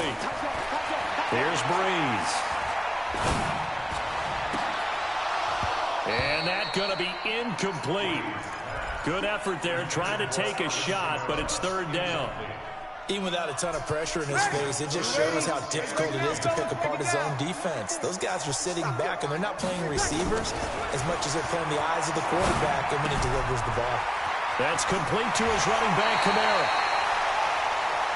Here's Breeze. And that's going to be incomplete. Good effort there, trying to take a shot, but it's 3rd down. Even without a ton of pressure in his face, it just shows how difficult it is to pick apart his own defense. Those guys are sitting back, and they're not playing receivers as much as they're playing the eyes of the quarterback when he delivers the ball. That's complete to his running back, Kamara.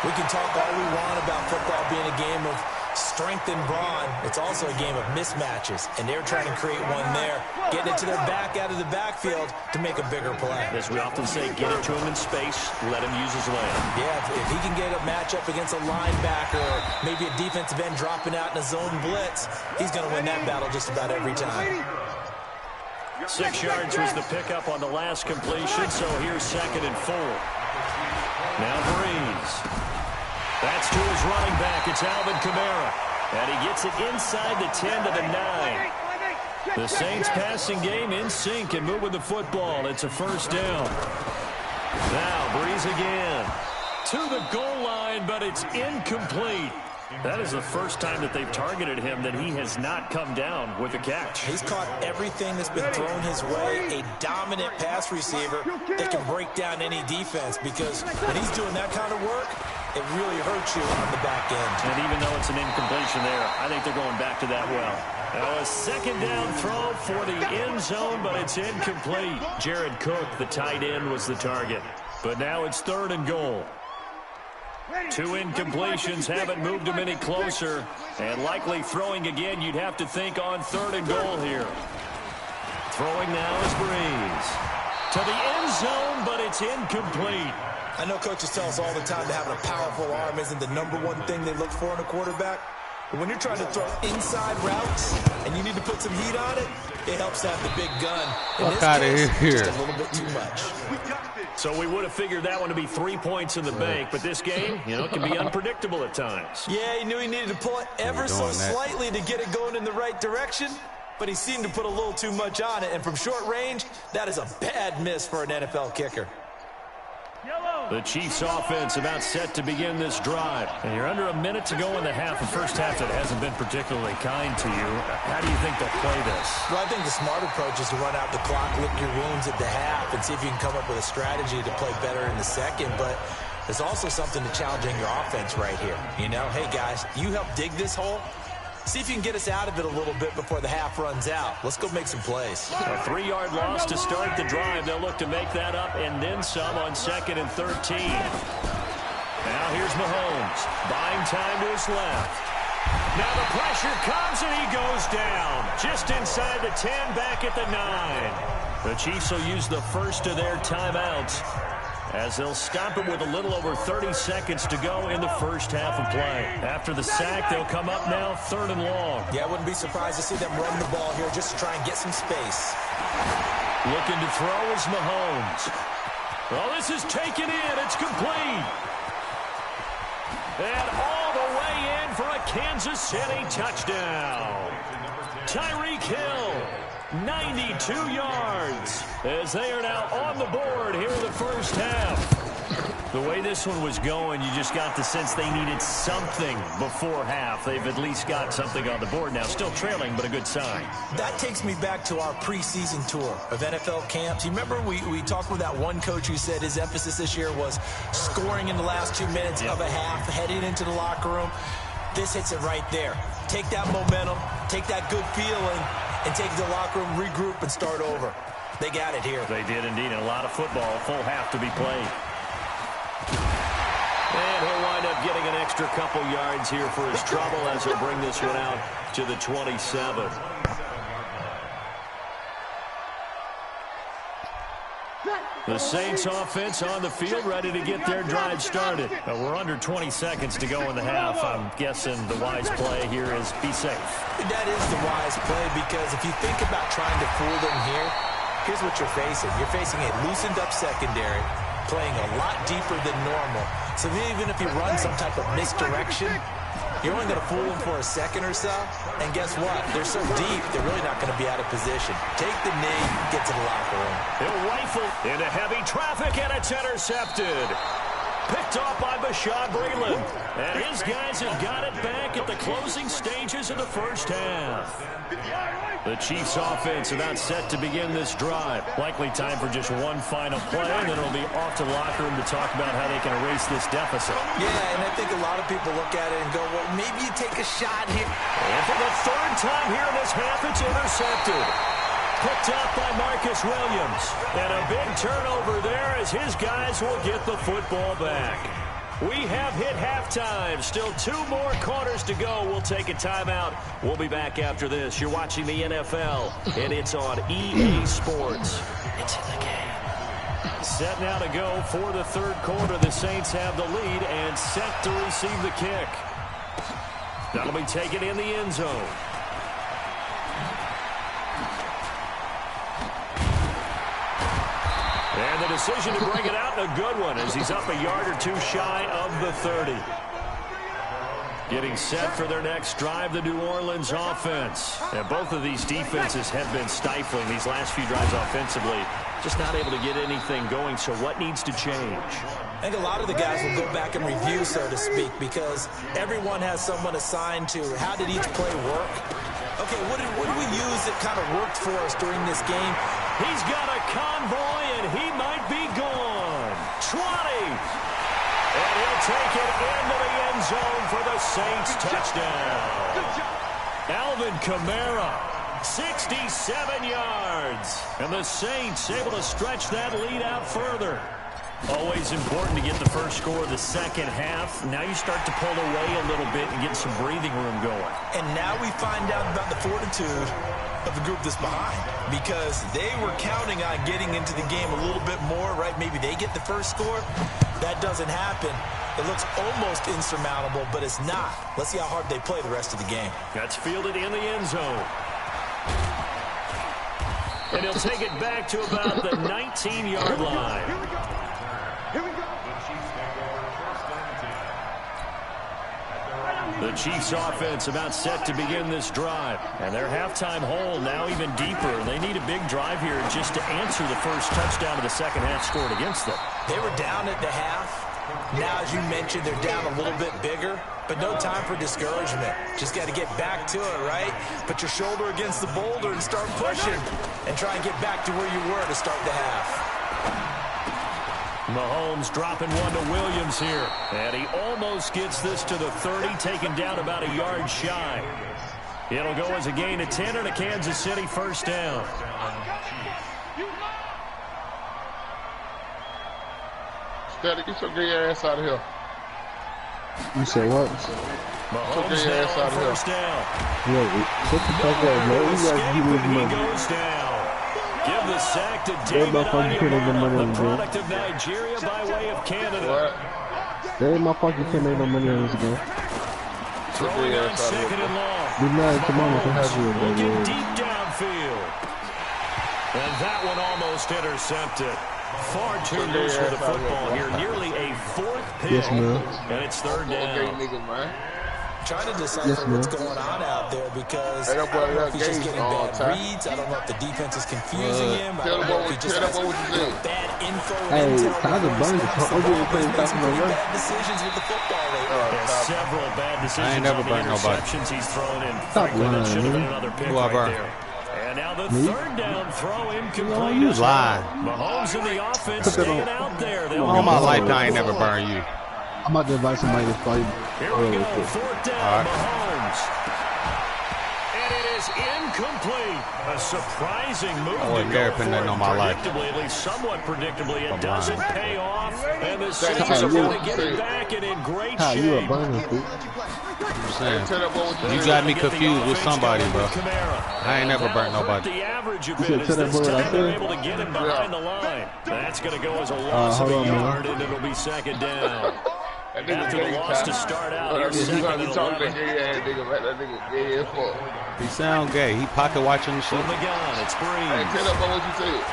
We can talk all we want about football being a game of strength and brawn. It's also a game of mismatches, and they're trying to create one there, getting it to their back out of the backfield to make a bigger play. As we often say, get it to him in space, let him use his leg. Yeah, if he can get a matchup against a linebacker or maybe a defensive end dropping out in a zone blitz, he's going to win that battle just about every time. 6 yards was the pickup on the last completion, so here's 2nd and 4. Now Breeze. That's to his running back. It's Alvin Kamara. And he gets it inside the 10 to the 9. The Saints passing game in sync and moving the football. It's a 1st down. Now Breeze again. to the goal line, but it's incomplete. That is the first time that they've targeted him that he has not come down with a catch. He's caught everything that's been thrown his way. A dominant pass receiver that can break down any defense, because when he's doing that kind of work, it really hurts you on the back end. And even though it's an incompletion there, I think they're going back to that well. Now a second down throw for the end zone, but it's incomplete. Jared Cook, the tight end, was the target. But now it's 3rd and goal. 2 incompletions haven't moved him any closer. And likely throwing again, you'd have to think on 3rd and goal here. Throwing now is Breeze. To the end zone, but it's incomplete. I know coaches tell us all the time that having a powerful arm isn't the #1 thing they look for in a quarterback. But when you're trying to throw inside routes and you need to put some heat on it, it helps to have the big gun. In this case, just a little bit too much. So we would have figured that one to be 3 points in the bank, but this game, can be unpredictable at times. Yeah, he knew he needed to pull it ever so slightly to get it going in the right direction, but he seemed to put a little too much on it, and from short range, that is a bad miss for an NFL kicker. The Chiefs offense about set to begin this drive. And you're under a minute to go in the half. The first half that hasn't been particularly kind to you. How do you think they'll play this? Well, I think the smart approach is to run out the clock, lick your wounds at the half, and see if you can come up with a strategy to play better in the second. But there's also something to challenging your offense right here. Hey, guys, you help dig this hole. See if you can get us out of it a little bit before the half runs out. Let's go make some plays. A 3-yard loss to start the drive. They'll look to make that up and then some on 2nd and 13. Now here's Mahomes. Buying time to his left. Now the pressure comes and he goes down. Just inside the 10, back at the 9. The Chiefs will use the first of their timeouts as they'll stop it with a little over 30 seconds to go in the first half of play. After the sack, they'll come up now 3rd and long. Yeah, I wouldn't be surprised to see them run the ball here just to try and get some space. Looking to throw is Mahomes. Well, this is taken in. It's complete. And all the way in for a Kansas City touchdown. Tyreek Hill. 92 yards as they are now on the board here in the first half. The way this one was going, you just got the sense they needed something before half. They've at least got something on the board now. Still trailing, but a good sign. That takes me back to our preseason tour of NFL camps. You remember we talked with that one coach who said his emphasis this year was scoring in the last 2 minutes of a half, heading into the locker room. This hits it right there. Take that momentum, take that good feeling, and take it to the locker room, regroup, and start over. They got it here. They did indeed. And a lot of football, full half to be played. And he'll wind up getting an extra couple yards here for his trouble as he'll bring this one out to the 27. The Saints offense on the field, ready to get their drive started. We're under 20 seconds to go in the half. I'm guessing the wise play here is be safe. That is the wise play, because if you think about trying to fool them here, here's what you're facing. You're facing a loosened up secondary, playing a lot deeper than normal. So even if you run some type of misdirection, you're only going to fool them for a second or so. And guess what? They're so deep, they're really not going to be out of position. Take the knee, get to the locker room. He'll rifle into heavy traffic, and it's intercepted. Picked off by Bashaud Breeland. And his guys have got it back at the closing stages of the first half. The Chiefs offense about set to begin this drive. Likely time for just one final play, and then it'll be off to the locker room to talk about how they can erase this deficit. Yeah, and I think a lot of people look at it and go, well, maybe you take a shot here. And for the 3rd time here in this half, it's intercepted. Picked up by Marcus Williams. And a big turnover there as his guys will get the football back. We have hit halftime. Still 2 more quarters to go. We'll take a timeout. We'll be back after this. You're watching the NFL, and it's on EA Sports. It's in the game. Set now to go for the 3rd quarter. The Saints have the lead and set to receive the kick. That'll be taken in the end zone. And the decision to bring it out, a good one, as he's up a yard or two shy of the 30. Getting set for their next drive, the New Orleans offense. And both of these defenses have been stifling these last few drives offensively. Just not able to get anything going, so what needs to change? I think a lot of the guys will go back and review, so to speak, because everyone has someone assigned to how did each play work. Okay, what did we use that kind of worked for us during this game? He's got a convoy, and he might be gone. 20. And he'll take it into the end zone for the Saints touchdown. Alvin Kamara, 67 yards. And the Saints able to stretch that lead out further. Always important to get the first score of the second half. Now you start to pull away a little bit and get some breathing room going. And now we find out about the fortitude of the group that's behind, because they were counting on getting into the game a little bit more, right? Maybe they get the first score. That doesn't happen. It looks almost insurmountable, but it's not. Let's see how hard they play the rest of the game. That's fielded in the end zone. And he'll take it back to about the 19-yard line. Here we go. Here we go. The Chiefs offense about set to begin this drive. And their halftime hole now even deeper. They need a big drive here just to answer the first touchdown of the second half scored against them. They were down at the half. Now, as you mentioned, they're down a little bit bigger, but no time for discouragement. Just got to get back to it, right? Put your shoulder against the boulder and start pushing and try and get back to where you were to start the half. Mahomes dropping one to Williams here. And he almost gets this to the 30, taken down about a yard shy. It'll go as a gain of 10 and a Kansas City first down. Steady, get your gay ass out of here. You say what? Mahomes now on first down. Yo, shut the fuck up, man. You guys give me money. Goes down. Give the sack to David Ayodele, the product of Nigeria by way of Canada. There ain't my fucking can't make no money on this game. Throwing on second and long. Be nice, come on, to have you, Looking deep downfield. And that one almost intercepted. Far too loose with the football here. Nearly a fourth pick. Yes, man. And it's third down. Trying to decipher what's going on out there, because I don't know if he's just getting bad reads. I don't know if the defense is confusing him. I don't know if he just has bad info and intel. Bad decisions with the football lately. Several bad decisions. I ain't never burnt nobody. He's thrown in. Stop lying, should have been man. another pick Who I burn? there. And now the third down throw incomplete. You lying. Mahomes in the offense staying out there. All my life I ain't never burned you. I'm about to invite somebody to fight. Here we go, fourth down, Mahomes. And it is incomplete. A surprising move. I wasn't there putting nothing on my life. Predictably, at least somewhat predictably, it doesn't pay off. And the Saints are going to get it back and in great shape. You a burner, dude. I'm saying, you got me confused with somebody, bro. I ain't never burnt nobody. The average of it is this time they're able to get him behind the line. That's going to go as a loss of a yard, and it'll be second down. After the loss to start out, here's second and 11. He sound gay. He pocket watching the shit. From the gun, it's Breeze. Hey, tell them what you said.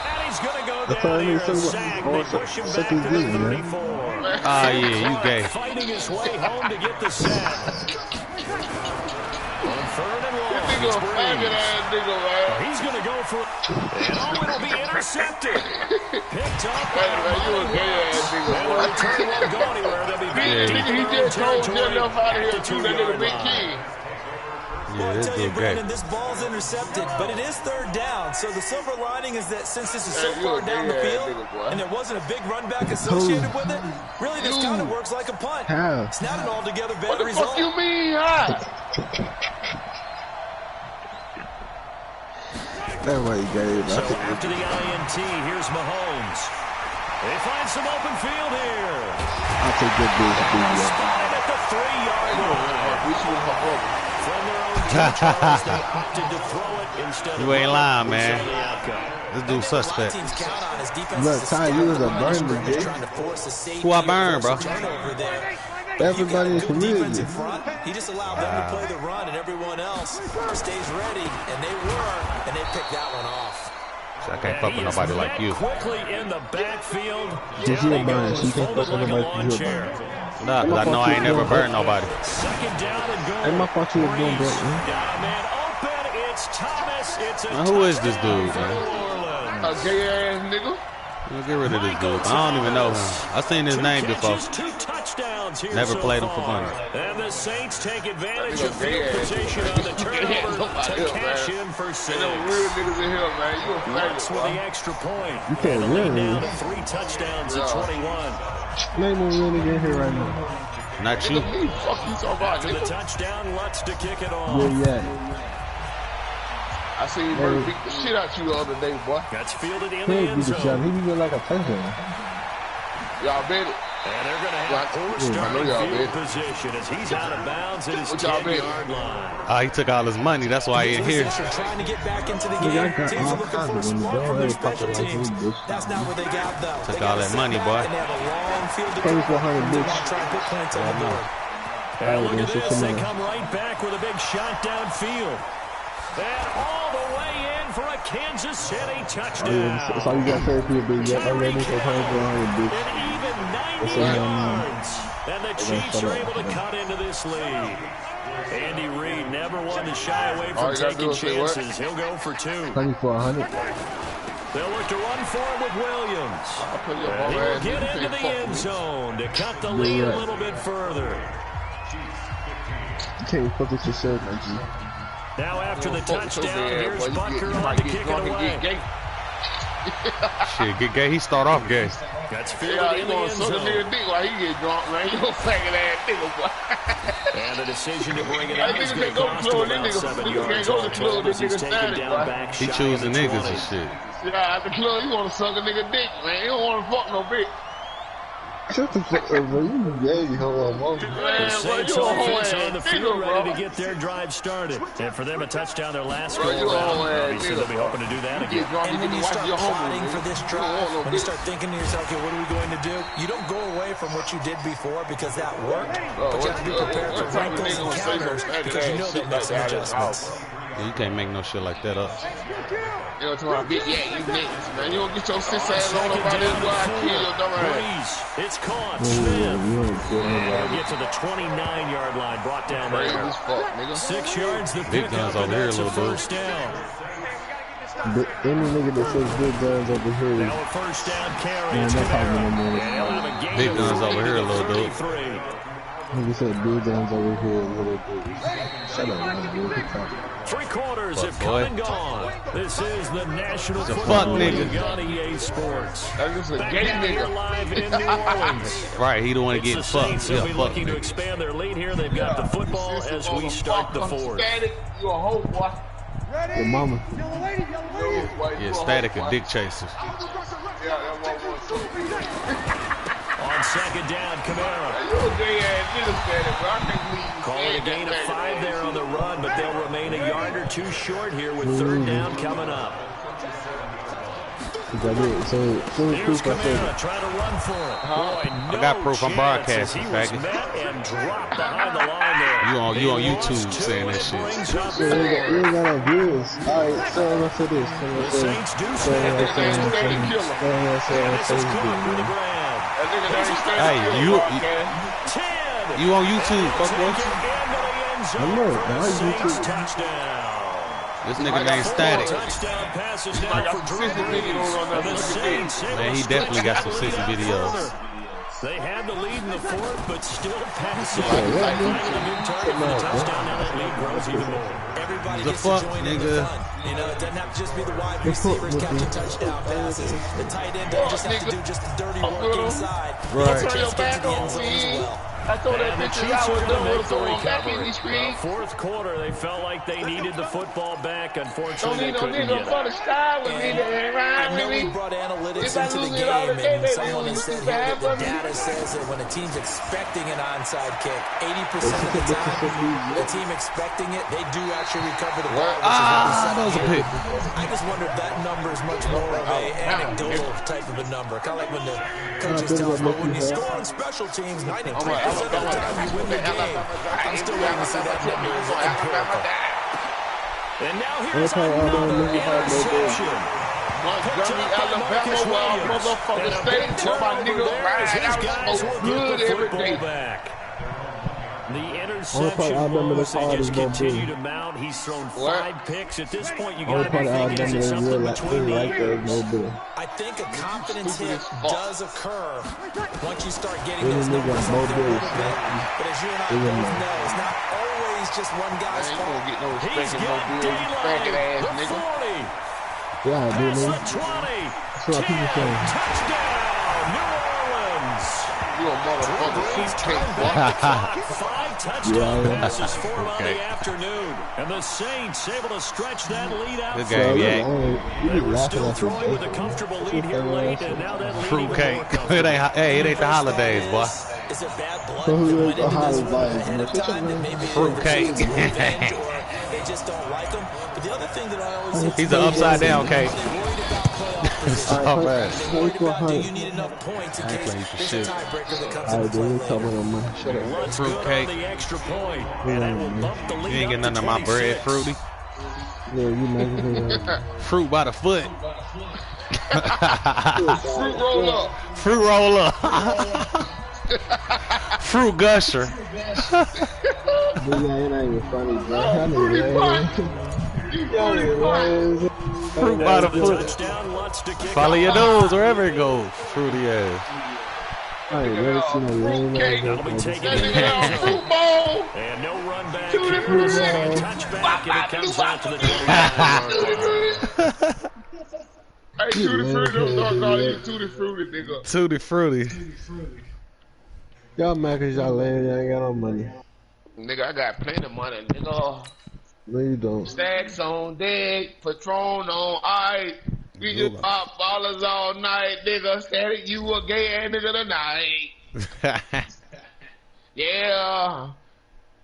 And he's going to go down here and sack. They push him back to the 34. Ah, yeah, you gay. Fighting his way home to get the sack. On third and long, it's Breeze. He's going to go for it. And it'll be intercepted. Picked up by and the return won't go anywhere. They'll be back deep in their own territory at the 2-yard line. Well, I tell you, Brandon, this ball's intercepted, but it is third down. So the silver lining is that since this is so far down the field and there wasn't a big run back associated with it, really this kind of works like a punt. It's not an altogether bad result. What the fuck you mean, huh? That's why you got it. So after the INT, here's Mahomes. They find some open field here. I'll take that bitch. Spotted at the 3-yard line. From their own territories, they opted to throw it instead of You ain't lying, man. This dude's suspect. Look, Ty, you was a burner, Jay. Who I burn, bro? Everybody in the community. He just allowed them to play the run, and everyone else stays ready, and they were, and they picked that one off. I can't fuck with nobody like you. Quickly in the backfield. She's a man. She can't fuck with nobody. She's a man. Nah, cause I know I ain't never burned nobody. Second down and goal. Ain't my fault you was doing that, man. Got a man open. It's Thomas. It's a Now, who is this dude, man? A gay ass nigga. Get rid of this dude. I don't even know him. I seen his name before. Never played him for money. And the Saints take advantage of field position on the turnover to cash in for 6. No real niggas in here, man. You a Lutz with the extra point. You can't win, Down man. to 3 touchdowns at 21. Name one real nigga in here right now. Not you. Fuck you talking about, To the nigga. touchdown, Lutz to kick it off. Yeah. I seen Murray beat the shit out you the other day, boy. That's fielded in He the ain't end beat the shot. zone. He be like a touchdown. Y'all bet it. And they're going to have poor I know starting y'all field bet. position as he's out of bounds at his What y'all bet? 10-yard line. He took all his money. That's why he ain't here. Trying to get back into the Nigga, I game. got Teams are all looking kinds for a of money. spark Don't from their ever special fuck like teams. me, bitch. That's not what they got, though. Took They all got that money, set boy. back and they have a long field to Pay go. me for 100, They bitch. want to try and put points on the board. And look at man, this. They 6-9. come right back with a big shot downfield. And all the way in for a Kansas City touchdown. That's all you got to say for your bitch. All you got to do is pay for 100, bitch. An even 90 That's all, yards. And the Chiefs shut are up. able to cut into this lead. Andy Reid never one to shy away All from you gotta taking do is say what? chances. He'll go for 2. Pay me for 100. They'll look to run for him with Williams. I'll put your And bum he'll ass get nigga into the fuck end with me. zone to cut the lead a little bit further. You can't fuck with yourself, man. G. Now after the Fuck with your touchdown, bad, here's boy. You Butker on might to get kick it drunk and away. get gay. Shit, get gay. He start off gay. That's Yeah, fielded you in the gonna end suck a zone. nigga dick while he get drunk, man. You a faggot ass nigga, boy. And the decision to bring it That out is nigga going can't to go cost to him club. about This 7 nigga yards can't go to on club. total This as he's nigga taken static, down boy. back He shy of choosing the niggas 20. and shit. Yeah, at the club, you wanna suck a nigga dick, man. You don't wanna fuck no bitch. Shut the fuck up, bro. You gay, hoe. The Man, boy, Saints you a whole offense ass on the nigga, field ready to bro. get their drive started. And for them, a touchdown their last Bro, go you a around. whole ass Obviously, nigga, they'll be bro. hoping to do that You again. get drunk, And when you watch start your homies, plotting man. for this You don't drive, want no when you bitch. start thinking to yourself, okay, what are we going to do? You don't go away from what you did before because that worked, but you have to be prepared for what type of wrinkles nigga and would say counters some faggot because you ass know shit they'll make like some that out of his adjustments. You can't make no shit like that up. You know, talking about big yak, you niggas, man. You don't get your sis ass on Second about this, down boy. I and kill your dumb 4. ass. Breeze. It's caught. You Smith. ain't kidding me, They'll get to the 29-yard line, brought down Crazy there. as fuck, nigga. 6 yards, the Big pickup, guns and over here, that's a little dude. first down. But any nigga that says big guns over here, Now a first down carry. man, It's that's how Kamara. you know, And he'll have a gain Big of guns over here, 30 to little dude. 33. nigga said big guns over here, little dude. Shut up, man, dude. Quit talking. 3 quarters Fuck, have come boy. and gone. This is the National He's a Football fuck League nigga. on EA Sports. That's just a Back gay down here nigga. live in New Orleans. Right, he the one It's getting the fucked. Saints Yeah, will be fuck looking to nigga. expand their lead here. They've got the football as we start the fourth. Static, you a hoe, boy. Your mama. Yeah, Static and dick chasers. Yeah, that one. On second down, Kamara. You a gay ass nigga, Static, bro. I can't believe you Calling a said gain of that, 5 there on the run, but they'll remain a yard or 2 short here with third down coming up. So Here's proof I said Kamara trying to run for it. Boy, no I got proof. I'm chance as broadcasting, he was faggot. met and dropped behind the line there. You on They lost YouTube 2, saying that and it shit. brings up so you ain't got no views. Alright, so I'm gonna say this. The Saints do So stand I'm there. gonna say And this is caught for the grab. That nigga that ain't Static. Hey, killer, you- bro, 10. You on YouTube, fuck boy. Taken into the end zone I know, for man. the I Saints YouTube. touchdown. This nigga named Static. Touchdown passes I now got for some Drew sister Brees. videos on that. And the Look at Saints able Man, he to definitely stretch got the some lead sissy out videos. further. They had the lead in the fourth, but still passing. Yeah, yeah, Finding yeah. a big target for the touchdown. Now that lead grows even more. Everybody The gets to fuck, join in the nigga? fun. You know, it doesn't have to just be the wide receivers catching touchdown passes. The tight end doesn't just have to do just the dirty work inside. Right. He Turn your gets to get back to the on end zone as me. well. I told that And the bitch Chiefs I are was going to done make with the someone back in recovery. these screens. Fourth quarter, they felt like they needed the football back. Don't Unfortunately, need they no couldn't nigga get from it. the sky with me to hang I around know with we me. brought analytics If I into the lose it all game, today, and they someone lose has said it here that the bad for me. data says that when a team's expecting an onside kick, 80% of the time, the team expecting it, they do actually recover the ball. Which is what we saw That was a here. pick. I just wonder if that number is much more of a anecdotal type of a number. Kind of like when the coaches tell us, well, when you score on special teams, 93% of the time you win the game. I'm still waiting to see that number is empirical. And now here's another interception. Montgomery, Alabama, where our motherfucker stay, where my nigga ride out so good every day. The interception woes, they just continue to mount. He's thrown 5 picks. At this point, you got to be thinking, is it something between the ears? I think a confidence hit does occur once you start getting those numbers off the board. But as you and I both know, it's not always just one guy's fault. He's got daylight. The 40. Yeah, dude, man. That's the 20. That's what people saying. Touchdown, New Orleans. You a motherfucker cheesecake, boy. 5 touchdown passes for him on the afternoon. And the Saints able to stretch that lead out. Good game, yeah. They were still throwing with a comfortable lead here late, and now that lead Fruitcake. It ain't the holidays, boy. Is it bad blood that went into this ahead of time that maybe Fruitcake. they just don't like him? But the other thing that I always He's an upside down cake. Oh, man. Do you need enough points in case there's a tiebreaker that comes into play? Let's go on the extra point, and that will bump the lead. You ain't get none of my bread, Fruity. Yeah, you know. Fruit by the foot. Fruit roll up. Fruit roll up. Fruit gusher. It ain't even funny, bro. Fruit by the foot. Follow your nose wherever it goes. Fruity ass. I ain't never seen a lame That'll be taken in the end zone. And no run back here. Touchback, and it comes out to the 20. Hey, Tutti Frutti, don't start calling you Tutti Frutti, nigga. Tutti Frutti. Y'all mad cause y'all lame, y'all ain't got no money. Nigga, I got plenty of money, nigga. No, you don't. Stacks on deck, Patron on ice. We just pop ballers all night, nigga. Static, you a gay ass nigga tonight. Yeah.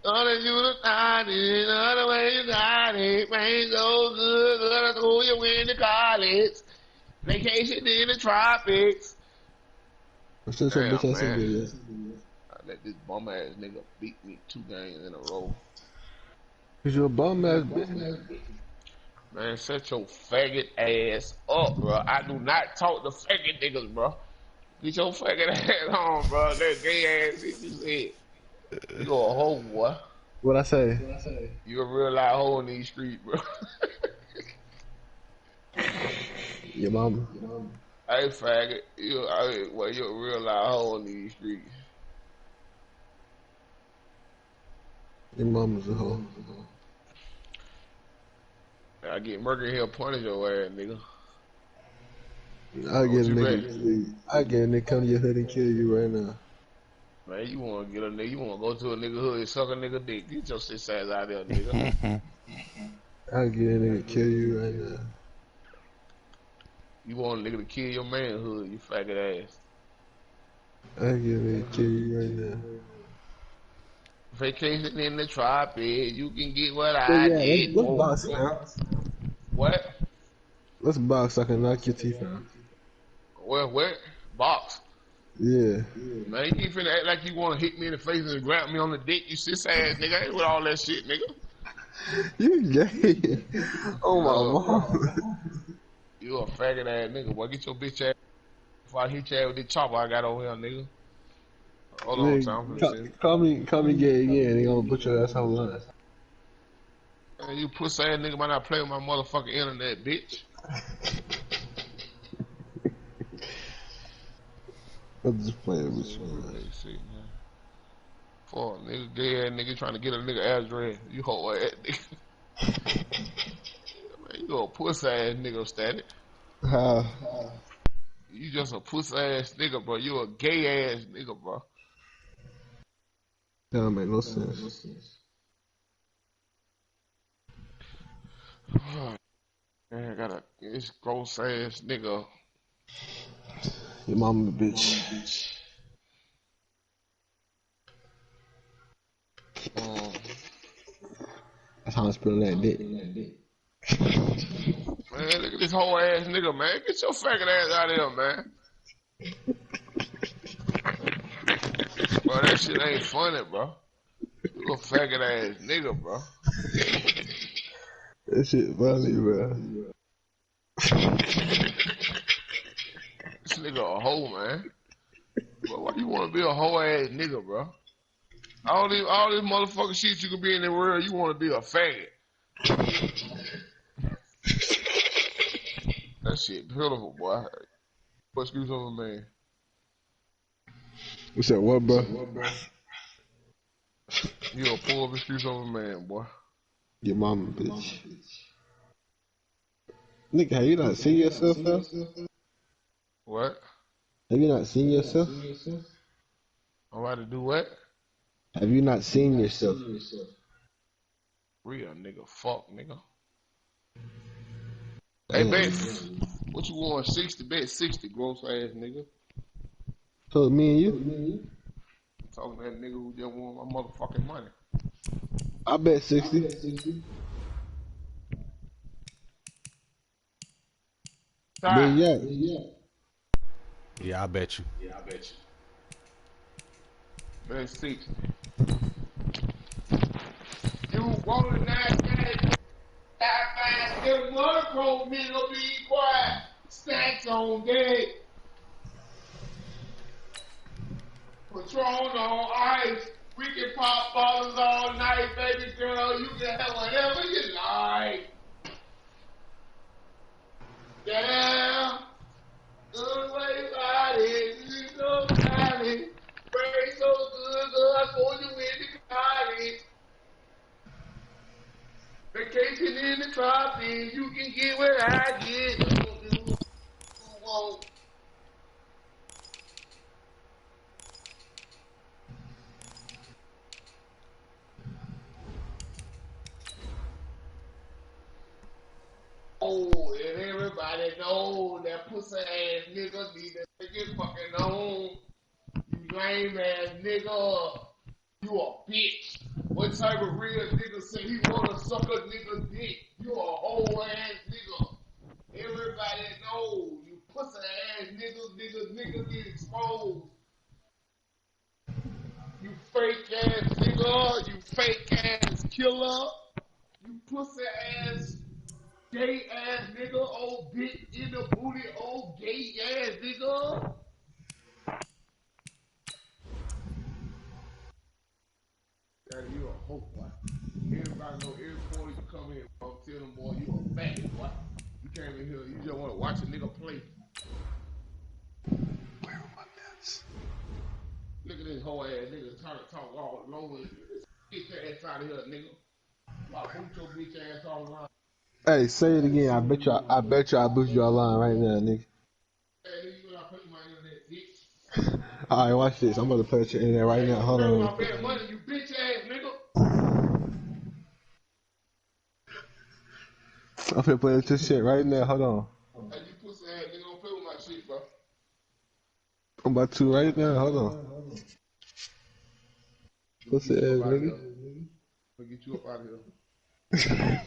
Gonna do the night, another way you got it. Ain't so good, gonna throw you in the college. Vacation in the tropics. I'm still trying to Damn, man. I let this bum ass nigga beat me 2 games in a row. Cause you a bum ass bitch. Man, shut your faggot ass up, bro. I do not talk to faggot niggas, bro. Get your faggot ass on, bro. That gay ass shit you said. You a hoe, boy. What I say? You a real life hoe in these streets, bro. Your mama. Hey, faggot. You a real life hoe in these streets. Your mama's a hoe. I get Mercury Hill pointed your ass, nigga. I get a nigga come to your hood and kill you right now. Man, you wanna get a nigga, you wanna go to a nigga hood and suck a nigga dick. Get your shit ass out there, nigga. I get a nigga kill you right now. You want a nigga to kill your manhood, you faggot ass. I get a nigga kill you right now. Vacation in the tropics, you can get what I did. Let's box now. What? Let's box so I can knock your teeth out. What? Box? Yeah. Man, you keep finna act like you wanna hit me in the face and grab me on the dick, you sis ass nigga. I ain't with all that shit, nigga. You gay. Oh my mom. You a faggot ass nigga, boy. Get your bitch ass before I hit you ass with this chopper I got over here, nigga. Hold on, Tom. Call me gay again. They gonna put your ass on line. Man, you pussy ass nigga might not play with my motherfucking internet, bitch. I'm just playing with you. Man. See, man. For a nigga, gay ass nigga trying to get a nigga address. You whole ass nigga. Man, you a pussy ass nigga, Static. You just a pussy ass nigga, bro. You a gay ass nigga, bro. That don't make no sense. Man, I got this gross ass nigga. Your mama a bitch. That's how I'm spelling that dick. Man, look at this whole ass nigga, man. Get your faggot ass out of here, man. Bro, that shit ain't funny, bro. You a faggot ass nigga, bro. That shit funny, bro. This nigga a hoe, man. But why you want to be a hoe ass nigga, bro? All this motherfucking shit you can be in the world, you want to be a faggot. That shit pitiful, boy. What excuse of a man? You said what, bro? You a poor excuse of a man, boy. Your mama, bitch. Nigga, have you not seen yourself, though? What? Have you not seen yourself? I'm about to do what? Have you not seen yourself? Real nigga, fuck nigga. Hey, bet, what you want? 60, bet 60, gross ass nigga. So me and you? Talking to that nigga who just want my motherfucking money. I bet 60. Yeah, I bet you. Bet 60. You want a nice guy? I find them one pro nigga be quiet. Stacks on deck. Patron on ice. We can pop bottles all night, baby girl. You can have whatever you like. Yeah. Good way about it. You know about it. Pray so good, girl. For you in the cottage. Vacation in the tropics. You can get what I get. You won't. Oh, and everybody know that pussy ass nigga need to take it fucking on. You lame ass nigga. You a bitch. What type of real nigga say he wanna suck a nigga dick? You a whole ass nigga. Everybody know you pussy ass nigga get exposed. You fake ass nigga, you fake ass killer, you pussy ass gay ass nigga, old bitch in the booty, old gay ass nigga. Daddy, you a hoe, boy. Everybody know every morning you come here, bro. Tell them, boy, you a faggot, boy. You came in here, you just want to watch a nigga play. Where are my nuts? Look at this whole ass nigga trying to talk all alone. Get your ass out of here, nigga. I'll boot your bitch ass all around. Hey, say it again. I bet you I boost your line right now, nigga. Hey, nigga, you know I put my internet, bitch. Alright, watch this. I'm about to put your internet right now. Hold on. I bet money, you bitch ass nigga. I'm finna play this shit right now. Hold on. Hey, you pussy ass nigga, don't play with my shit, bro. I'm about to right now. Hold on. Pussy ass nigga. I'll get you up out of here.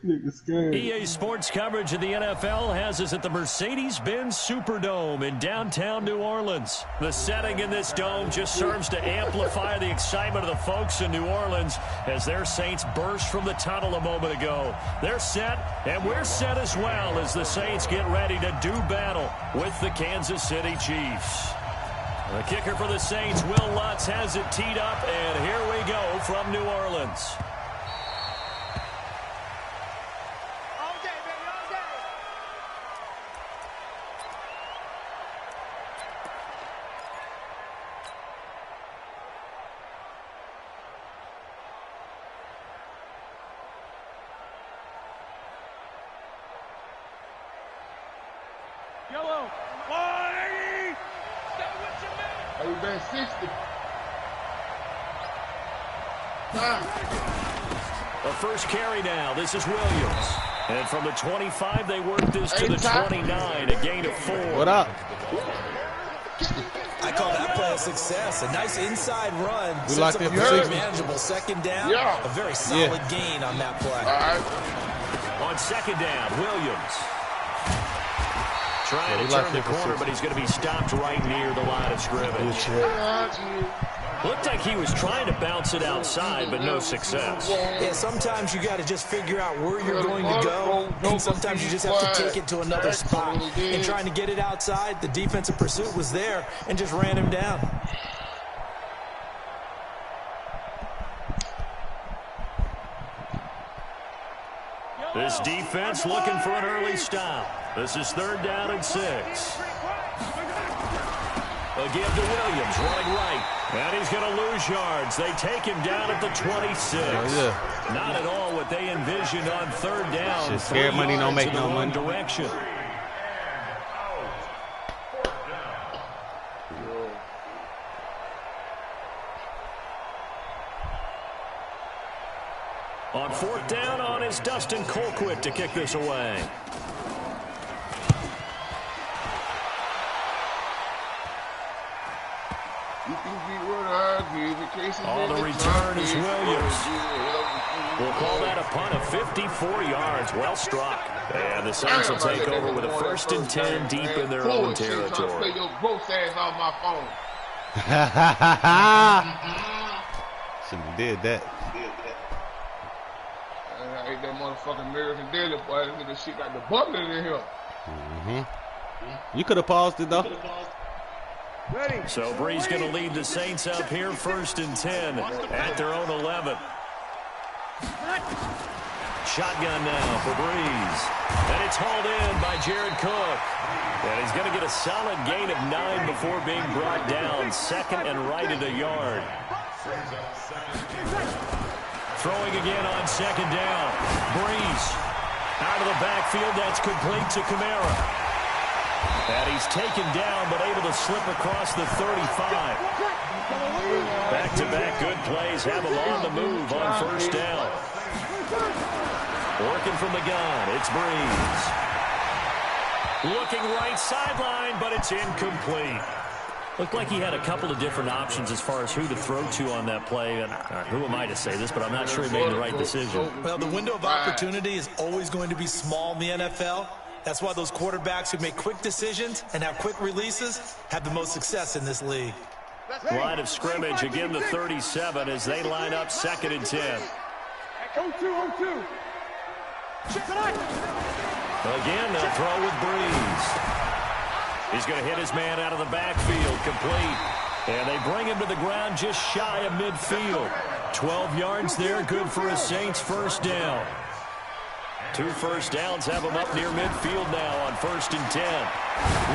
Nigga scared. EA Sports coverage of the NFL has us at the Mercedes-Benz Superdome in downtown New Orleans. The setting in this dome just serves to amplify the excitement of the folks in New Orleans as their Saints burst from the tunnel a moment ago. They're set, and we're set as well as the Saints get ready to do battle with the Kansas City Chiefs. The kicker for the Saints, Will Lutz, has it teed up, and here we go from New Orleans. Yellow. Hey! Say what you mean. Hey, we bet 60. The first carry now. This is Williams. And from the 25, they work this to the 29, a gain of 4. What up? I call that play a success. A nice inside run. We locked in for very 60. manageable second down. Yeah. A very solid gain on that play. All right. On second down, Williams. Trying to turn the corner, but he's going to be stopped right near the line of scrimmage. Looked like he was trying to bounce it outside, but no success. Yeah, sometimes you got to just figure out where you're going to go, and sometimes you just have to take it to another spot. And trying to get it outside, the defensive pursuit was there and just ran him down. This defense looking for an early stop. This is 3rd down and 6. A give to Williams, running right. And he's going to lose yards. They take him down at the 26. Not at all what they envisioned on 3rd down. Shit, scared money don't make no money. Direction. On 4th down on is Dustin Colquitt to kick this away. On the return is Williams. We'll call that a punt of 54 yards. Well struck. And the Saints will take over with a 1st and 10 deep in their own territory. Shouldn't have did that. I ate that motherfucking American Deli, boy. That nigga shit got the bubbling in here. You could have paused it, though. So Brees going to lead the Saints up here, 1st and 10 at their own 11. Shotgun now for Brees. And it's hauled in by Jared Cook. And he's going to get a solid gain of 9 before being brought down. 2nd and right at a yard. Throwing again on 2nd down. Brees out of the backfield. That's complete to Kamara. And he's taken down, but able to slip across the 35. Back-to-back good plays have him on the move on 1st down. Working from the gun, it's Brees. Looking right sideline, but it's incomplete. Looked like he had a couple of different options as far as who to throw to on that play. And who am I to say this, but I'm not sure he made the right decision. Well, the window of opportunity is always going to be small in the NFL. That's why those quarterbacks who make quick decisions and have quick releases have the most success in this league. Line of scrimmage, again the 37 as they line up 2nd and 10. 0-2. Again, they'll throw with Brees. He's going to hit his man out of the backfield, complete. And they bring him to the ground just shy of midfield. 12 yards there, good for a Saints 1st down. 2 1st downs have him up near midfield now on 1st and 10.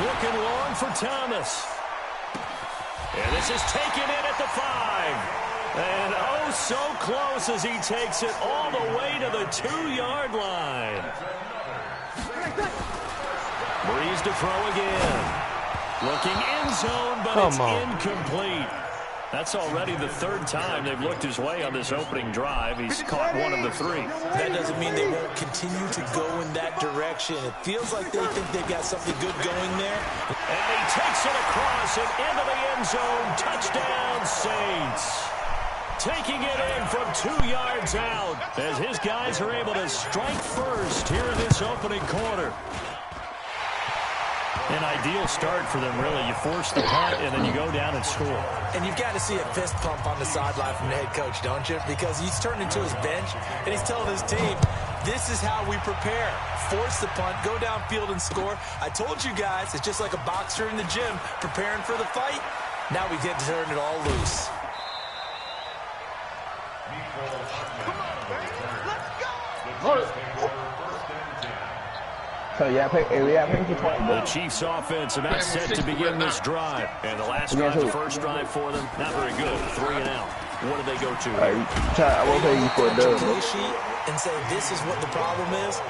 Looking long for Thomas. And this is taken in at the 5. And oh, so close as he takes it all the way to the 2-yard line. Brees to throw again. Looking end zone, but it's incomplete. That's already the 3rd time they've looked his way on this opening drive. He's caught 1 of the 3. That doesn't mean they won't continue to go in that direction. It feels like they think they've got something good going there. And he takes it across and into the end zone. Touchdown, Saints. Taking it in from 2 yards out as his guys are able to strike first here in this opening quarter. An ideal start for them, really. You force the punt, and then you go down and score. And you've got to see a fist pump on the sideline from the head coach, don't you? Because he's turned into his bench, and he's telling his team, this is how we prepare. Force the punt, go downfield and score. I told you guys, it's just like a boxer in the gym preparing for the fight. Now we get to turn it all loose. The Chiefs offense about set to begin this drive. And the last drive, the first drive for them, not very good. 3 and out. What do they go to? Play sheet and say this is what the problem is.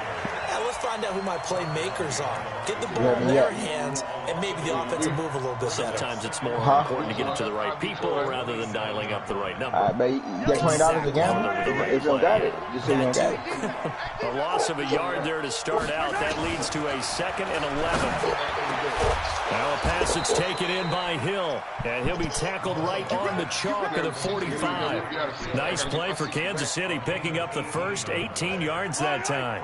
Now let's find out who my playmakers are. Get the ball in their hands, and maybe the offense will move a little bit better. Sometimes it's more important to get it to the right people rather than dialing up the right number. But you get $20 again if you don't got it. Just say you don't got it. A loss of a yard there to start out. That leads to a 2nd and 11. Now a pass that's taken in by Hill. And he'll be tackled right on the chalk of the 45. Nice play for Kansas City, picking up the first 18 yards that time.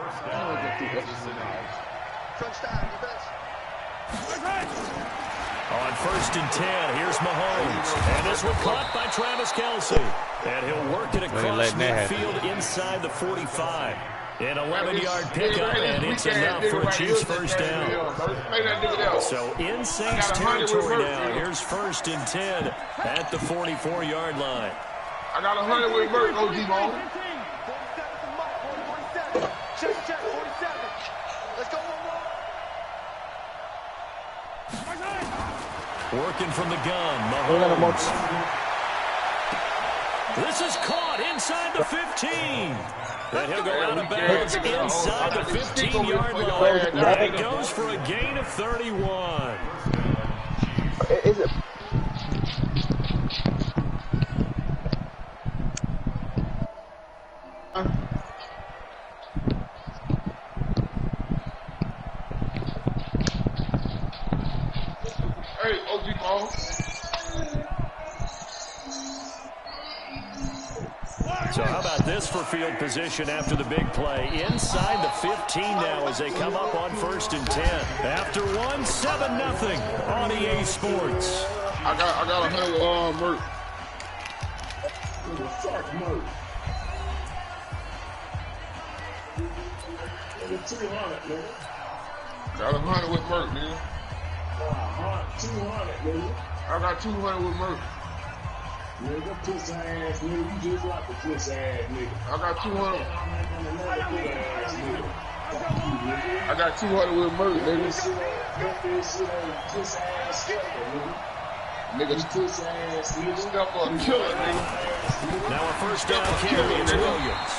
On 1st and 10, here's Mahomes. And this one caught by Travis Kelce. And he'll work it across midfield inside the 45. An 11-yard pickup, and it's enough for a Chiefs first down. So in Saints territory now. Here's 1st and 10 at the 44-yard line. I got 100 with Merck, OG Mo. Check, 47. Let's go, Working from the gun, Mahomes. This is caught inside the 15. And he'll go out of bounds inside the 15-yard line. And he goes for a gain of 31. Is it? Hey, OG Mo. So how about this for field position after the big play? Inside the 15 now as they come up on 1st and 10. After one, 7-0 on EA Sports. I got 100 with Merck. Got 100 with Merck, nigga. 200, nigga. I got 200 with Merck. Nigga, pussy ass nigga. You just like a pussy ass nigga. I got 200. I got 200 with Merck, nigga. Niggas pussy ass nigga. Step up, kill it, nigga. Now a first down carry, it's Williams.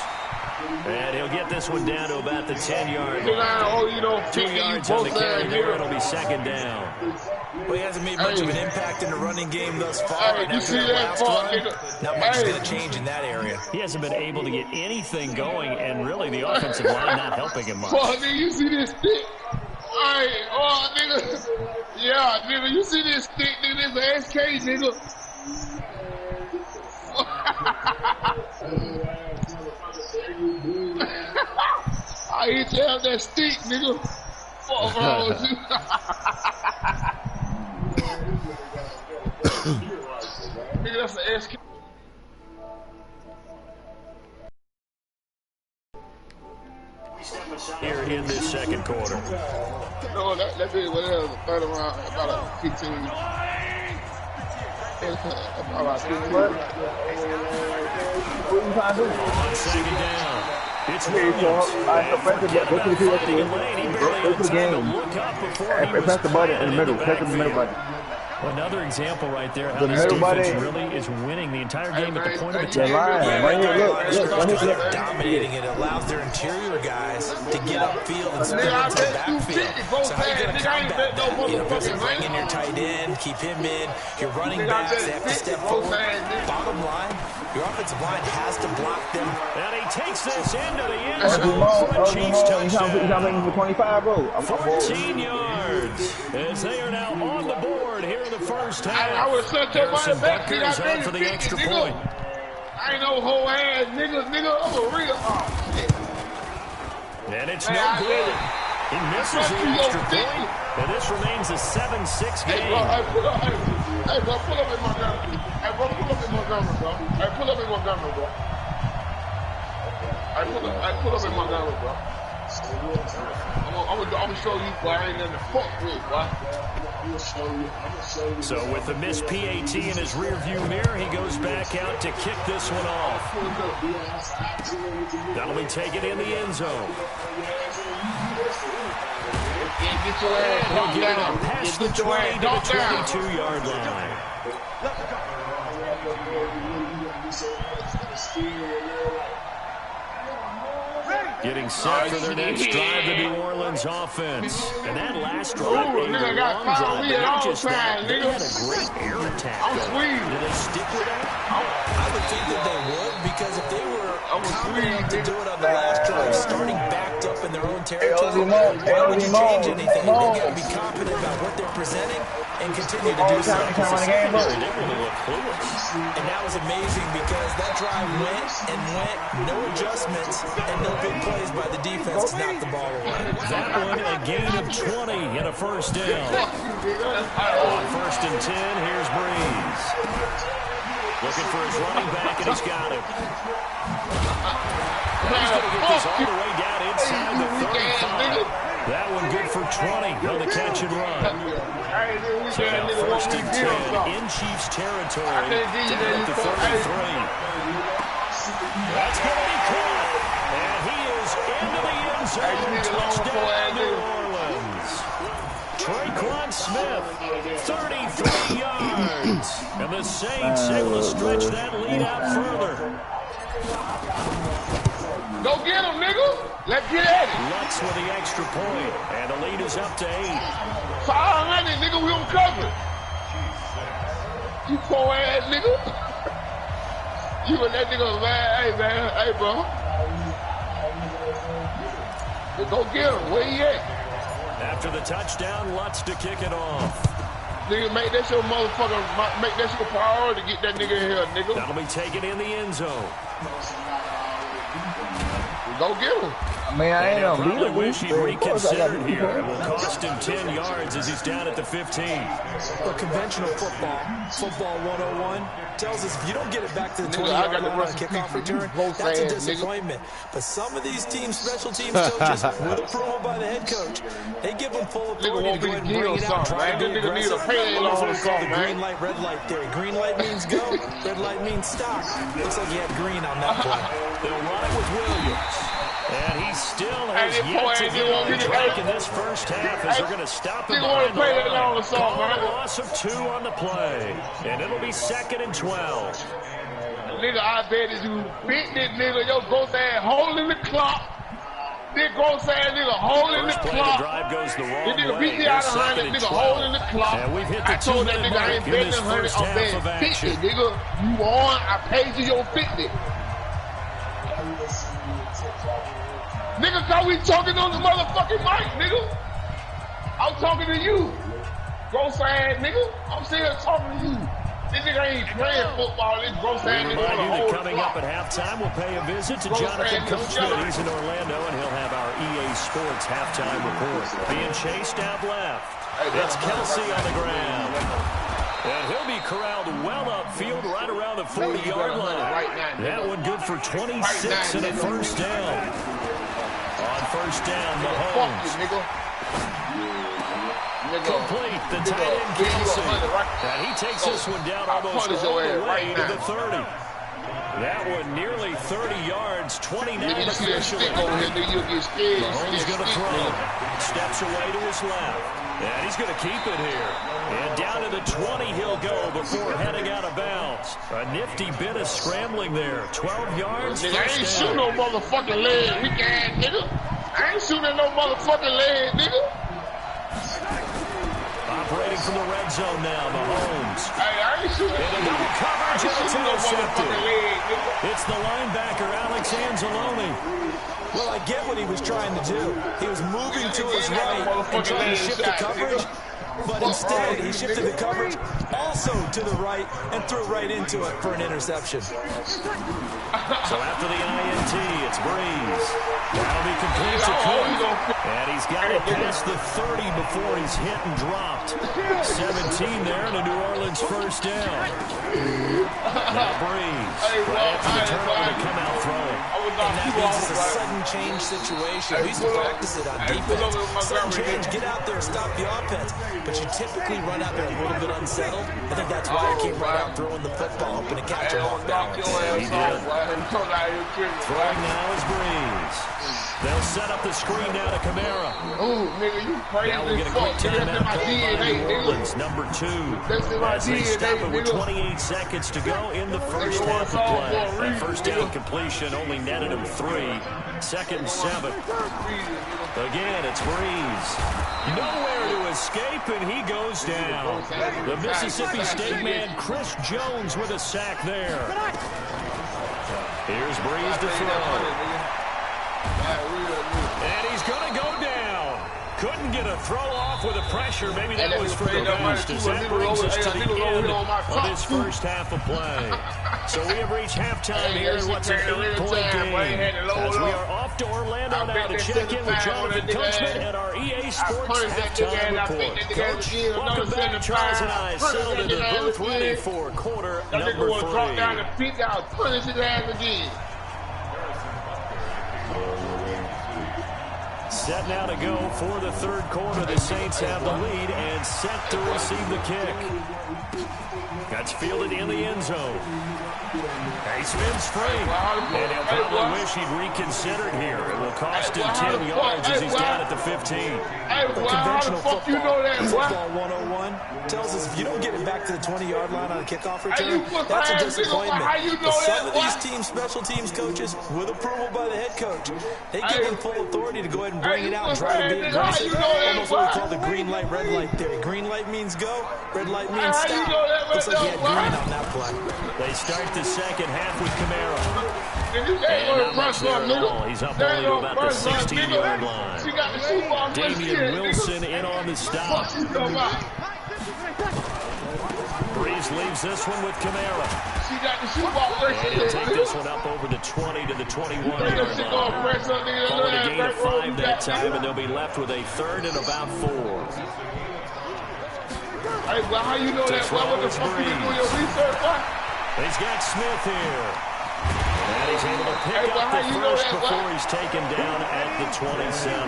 And he'll get this one down to about the 10-yard line. 2 yards on the carry there. It'll be second down. Well, he hasn't made much of an impact in the running game thus far. Hey, you see that run? Not much is going to change in that area. He hasn't been able to get anything going, and really the offensive line not helping him much. Fuck, nigga, you see this stick? Hey, nigga. Yeah, nigga, you see this stick, nigga? This is an SK, nigga. I hit you have that stick, nigga. Fuck wrong with you. Nigga, that's an SK. Here in this second quarter. No, that be whatever, third around, about 15. About 15. What you trying to do? On second down. It's Williams. Go to the game. Press the button in the middle. Press the middle button. Another example right there how this defense really is winning the entire game at the point of attack. They're dominating it. It allows their interior guys to get upfield and spin into the backfield. So how are you going to combat that? Basically bring in your tight end, keep him in. Your running backs, they have to step forward. Bottom line, your offensive line has to block them. And he takes this into the end zone for a Chiefs touchdown. 14 yards as they are now on the board here in the first half. I would set your money back. Buckers on for the extra point. I ain't no whole ass nigga. I'm a real. Oh, shit. And it's no good. He misses the extra point. And this remains a 7-6 game. Hey, bro, pull up in Montgomery. Hey, bro, pull up in Montgomery, bro. Hey, pull up in Montgomery, bro. Hey, pull up in Montgomery, bro. I'm gonna show you, boy. I ain't nothing to fuck with, boy. So with the missed PAT in his rearview mirror, he goes back out to kick this one off. That'll be taken in the end zone. Get your ass He'll get it up past the 20 to the 22-yard line. Getting set for their next drive, the New Orleans offense. And that last drive, a long drive, they just had a great air attack. Did they stick with that? I would think that they would, because if they were confident enough to do it on the last drive, starting backed up in their own territory, why would you change anything? They've got to be confident about what they're presenting and continue to do so. And that was amazing because that drive went and went, no adjustments, and no big plays by the defense to knock the ball away. That one a gain of 20 and a first down. On 1st and 10, here's Breeze. Looking for his running back, and he's got him. He's going to get this all the way down inside the 35. That one good for 20 on the catch and run. So now 1st and 10 in Chiefs territory down at the 33. That's going to be caught. And he is into the end zone. Touchdown, New Orleans. Traquan Smith, 33 yards. And the Saints able to stretch that lead out further. Go get him, nigga. Let's get at it. Lutz with the extra point. And the lead is up to 8. 500, nigga. We don't cover. You poor ass nigga. You and that nigga, man. Hey, bro. Go get him. Where he at? After the touchdown, Lutz to kick it off. Nigga, make that your motherfucker, make that your priority to get that nigga in here, nigga. That'll be taken in the end zone. Go get him. Man, I ain't probably unbeatable. wish he'd reconsidered here. It will cost him 10 yards as he's down at the 15. Well, conventional football 101, tells us if you don't get it back to the 20-yard line on kickoff return, that's a disappointment. But some of these teams, special teams coaches, with approval by the head coach, they give them full authority to go ahead and bring it out, try to be aggressive. That's called the green light, red light theory. Green light means go, red light means stop. Looks like he had green on that play. They'll run it with Williams. And he still has yet to get on the track in this first half as they're going to stop him behind the line. Call a loss of 2 on the play. And it'll be 2nd and 12. Nigga, I bet if you beat this nigga, your gross ass holding the clock. This gross ass nigga holding the clock. The drive goes the wrong way. This nigga beat me out of 100, nigga holding the clock. And we've hit the I told that nigga I ain't betting 100, I'm betting 50, nigga. You won, I paid you your 50. Nigga, cause we talking on the motherfucking mic, nigga. I'm talking to you. Gross ass nigga. I'm sitting here talking to you. This nigga ain't playing football. This gross ass nigga on the whole coming up at halftime, we'll pay a visit to Jonathan Coachman. He's in Orlando, and he'll have our EA Sports halftime report. Being chased out left. It's Kelsey on the ground. And he'll be corralled well upfield right around the 40-yard line. That one good for 26 and a first down. On first down, Mahomes. Complete, the tight end Kelsey. And he takes this one down almost all the way to the 30. That one nearly 30 yards, 29 officially. Mahomes going to throw. Steps away to his left. And he's going to keep it here. And down to the 20 he'll go before heading out of bounds. A nifty bit of scrambling there. 12 yards, nigga, I ain't shooting no motherfucking leg, weak ass nigga. I ain't shooting no motherfucking leg, nigga. Operating from the red zone now, Mahomes. Hey, I ain't shooting double coverage, and it's intercepted. Leg, it's the linebacker, Alex Anzalone. Well, I get what he was trying to do. He was moving to his right and trying to shift the coverage, but instead he shifted the coverage also to the right and threw right into it for an interception. So after the INT, it's Breeze. That'll be complete to Cook. And he's got it past the 30 before he's hit and dropped. 17 there and a New Orleans first down. Now Breeze. Right after the turnover to come out throwing. And that means it's a sudden change situation. We used to practice it on defense. Sudden change, get out there, stop the offense. But you typically run out there a little bit unsettled. I think that's why he came right out throwing the football, hoping to catch him off balance. He did. Throwing now is Breeze. They'll set up the screen now to Kamara. Ooh, nigga, you crazy. Now we'll get a quick timeout called by New Orleans, number 2. As they stop it with 28 seconds to go in the first half of play. That first down completion only netted him 3. 2nd and 7. Again, it's Breeze. Nowhere to escape, and he goes down. The Mississippi State man, Chris Jones, with a sack there. Here's Breeze to throw. And he's going to go down. Couldn't get a throw off with the pressure. Maybe that was for the best, as that brings us to the end of this first half of play. So we have reached halftime here in what's an 8-point game. As we are off to Orlando now to check in with Jonathan Coachman at our EA Sports Halftime Report. Coach, welcome back to Charles and I, settled in the booth, ready for quarter number 3. Set now to go for the third quarter. The Saints have the lead and set to receive the kick. That's fielded in the end zone. He spins free, and he'll probably wish he'd reconsidered here. It will cost him 10 yards as he's down at the 15. Conventional football 101 tells us if you don't get it back to the 20-yard line on a kickoff return, that's a disappointment. But some of these teams, special teams coaches, with approval by the head coach, they give them full authority to go ahead and bring it out and try to be aggressive. Almost what we call the green light, red light theory. Green light means go, red light means stop. Looks like he had green on that play. They start the second half with Kamara. He's up only to about the 16-yard line. Damian Wilson in on the stop. Breeze leaves this one with Kamara. And he'll take this one up over the 20 to the 21-yard line. Calling a gain of 5 that time, and they'll be left with a third and about 4. Hey, well, how you know that? What the fuck you doing your research, what? He's got Smith here. And he's able to pick up the first before he's taken down at the 27.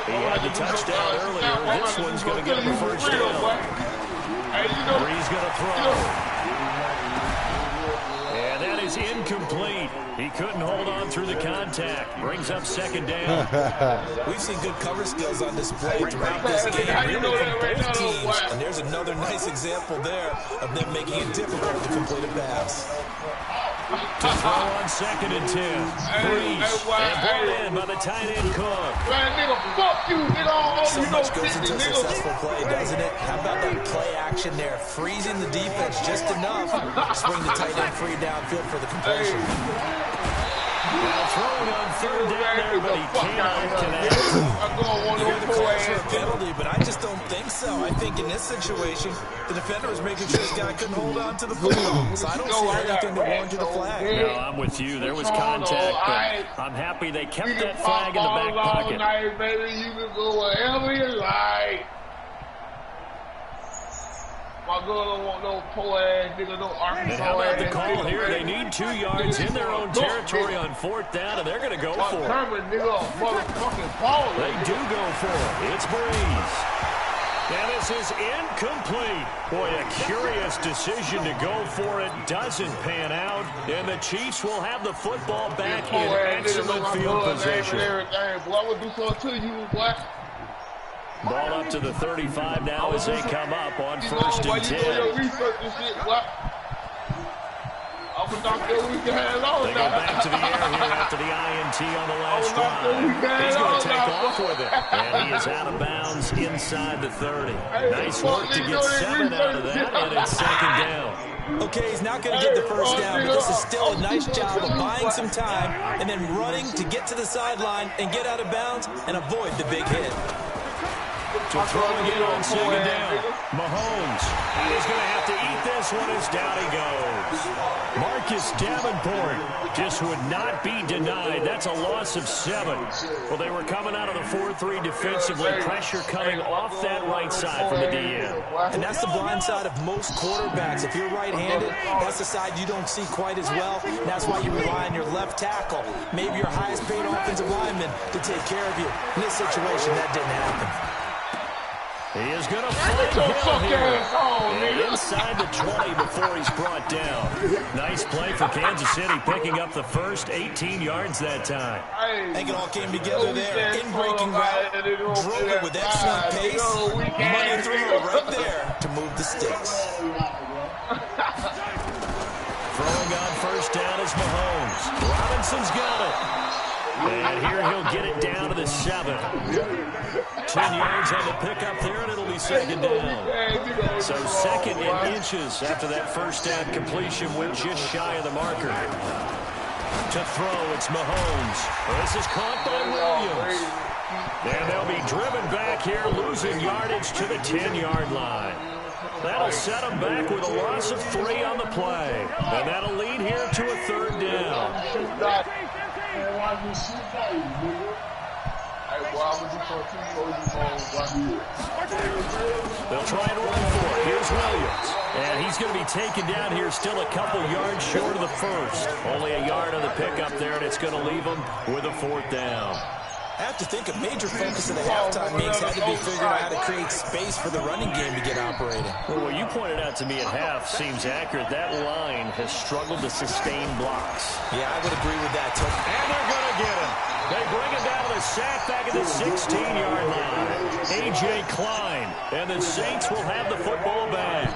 He had the touchdown earlier. This one's going to get him the first down. Breeze going to throw. And that is incomplete. He couldn't hold on through the contact. Brings up second down. We've seen good cover skills on display throughout this game, really from both teams. And there's another nice example there of them making it difficult to complete a pass. To throw on second and 10. Breeze. And brought in by the tight end Cook. So much goes into a successful play, doesn't it? How about that play action there? Freezing the defense just enough to swing the tight end free downfield for the completion. Now throwing on third down there, but he cannot connect. You're the call for a penalty, but I just don't think so. I think in this situation, the defender was making sure this guy couldn't hold on to the football. So I don't see anything to warrant to the flag. No, I'm with you. There was contact, but I'm happy they kept that flag in the back pocket. Baby, you can go wherever you like. My girl don't want no poor ass nigga, no Arkansas. And how about the call here? They need 2 yards in their own territory on fourth down, and they're going to go for it. They do go for it. It's Breeze. And this is incomplete. Boy, a curious decision to go for it. Doesn't pan out. And the Chiefs will have the football back in excellent field position. Boy, would do something to you, boy. Ball up to the 35 now as they come up on first and 10. They go back to the air here after the INT on the last drive. He's going to take off with it. And he is out of bounds inside the 30. Nice work to get 7 out of that, and it's second down. Okay, he's not going to get the first down, but this is still a nice job of buying some time and then running to get to the sideline and get out of bounds and avoid the big hit. To throw again on second down. Mahomes. He is going to have to eat this one as down he goes. Marcus Davenport just would not be denied. That's a loss of 7. Well, they were coming out of the 4-3 defensively. Pressure coming off that right side from the DN. And that's the blind side of most quarterbacks. If you're right-handed, that's the side you don't see quite as well. And that's why you rely on your left tackle, maybe your highest-paid offensive lineman, to take care of you. In this situation, that didn't happen. He is going to fly here. Inside the 20 before he's brought down. Nice play for Kansas City, picking up the first 18 yards that time. I think it all came together there. In-breaking route, drove it with excellent pace. Money throw right there to move the sticks. Throwing on first down is Mahomes. Robinson's got it. And here he'll get it down to the 7. 10 yards on the pickup there, and it'll be second down. So second in inches after that first down completion went just shy of the marker. To throw, it's Mahomes. This is caught by Williams. And they'll be driven back here, losing yardage to the 10-yard line. That'll set them back with a loss of 3 on the play. And that'll lead here to a 3rd down. They'll try and run for it. Here's Williams. And he's going to be taken down here still a couple yards short of the first. Only a yard on the pickup there, and it's going to leave him with a 4th down. I have to think a major focus of the halftime meetings had to be figuring out how to create space for the running game to get operating. Well, what you pointed out to me at half seems accurate. That line has struggled to sustain blocks. Yeah, I would agree with that, Tony. And they're going to get him. They bring him down to the sack back at the 16-yard line. A.J. Klein. And the Saints will have the football back.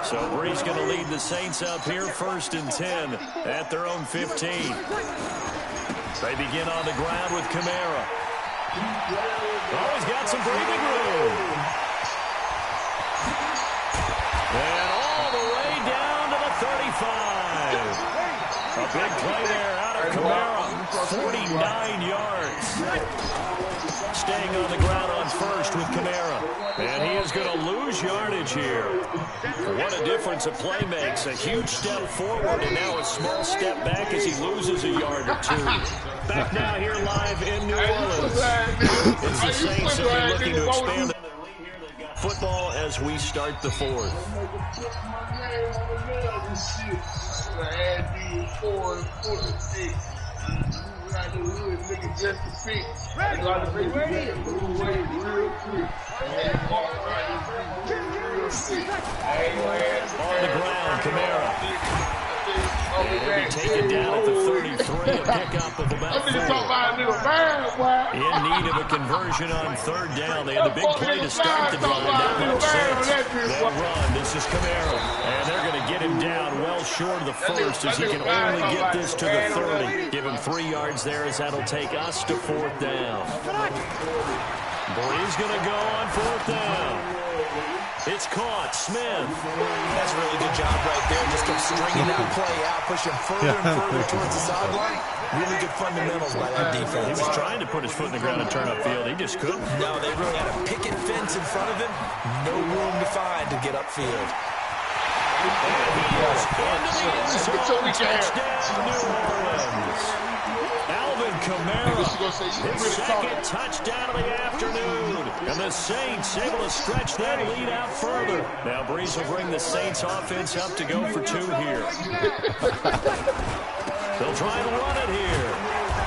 So Brees going to lead the Saints up here 1st and 10 at their own 15. They begin on the ground with Kamara. Oh, he's got some breathing room. And all the way down to the 35. A big play there out of Kamara. 49 yards. Staying on the ground on 1st with Kamara. And he is going to lose yardage here. What a difference a play makes. A huge step forward and now a small step back as he loses a yard or 2. Back now here live in New Orleans. It's the Saints that are looking to expand their lead here. They've got football as we start the 4th. On the ground, Kamara. He'll be taken down at the 33, a pickup of about 4. In need of a conversion on 3rd down. They had the big play to start the drive. Now they'll run. This is Kamara. And they're going to get him down well short of the 1st as he can only get this to the 30. Give him 3 yards there as that'll take us to 4th down. Brees going to go on 4th down. It's caught. Smith. That's a really good job right there. Just kept stringing that play out, pushing further and further towards the sideline. Really good fundamentals by that defense. He was trying to put his foot in the ground and turn upfield. He just couldn't. No, they really had a picket fence in front of him. No room to find to get upfield. And he is into the end zone. Touchdown, New Orleans. Alvin Kamara, his 2nd touchdown of the afternoon. And the Saints able to stretch that lead out further. Now Brees will bring the Saints offense up to go for 2 here. They'll try and run it here.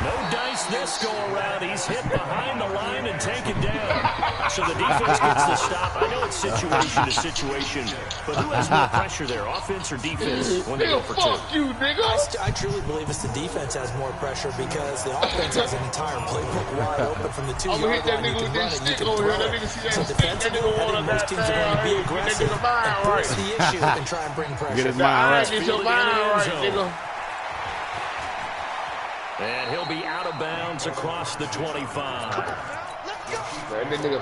No dice this go around. He's hit behind the line and taken down. So the defense gets the stop. I know it's situation to situation, but who has more pressure there, offense or defense, when they go for 2? You, nigga. I truly believe it's the defense has more pressure because the offense has an entire playbook wide open from the 2-yard line. You can run it, you can throw it. So defensively, I think most teams are going to be aggressive and force the issue and try and bring pressure. Get his mind right. Get your mind right, nigga. And he'll be out of bounds across the 25. Man, that nigga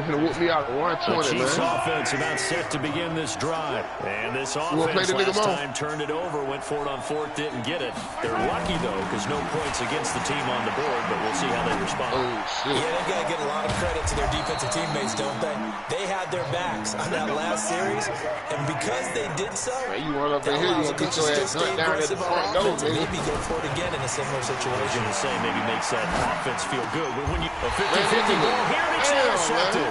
finna whoop me out at 120, the Chiefs man. offense about set to begin this drive. And this offense last time turned it over, went for it on 4th, didn't get it. They're lucky, though, because no points against the team on the board, but we'll see how they respond. Oh, shit. Yeah, they've got to get a lot of credit to their defensive teammates, don't they? They had their backs on that last series, and because they did so, man, you run up in here, you gonna get your ass knocked down at the front door, man. Maybe go for it again in a similar situation. To say maybe makes that offense feel good, but when you a 50-50 ball here, and it's intercepted.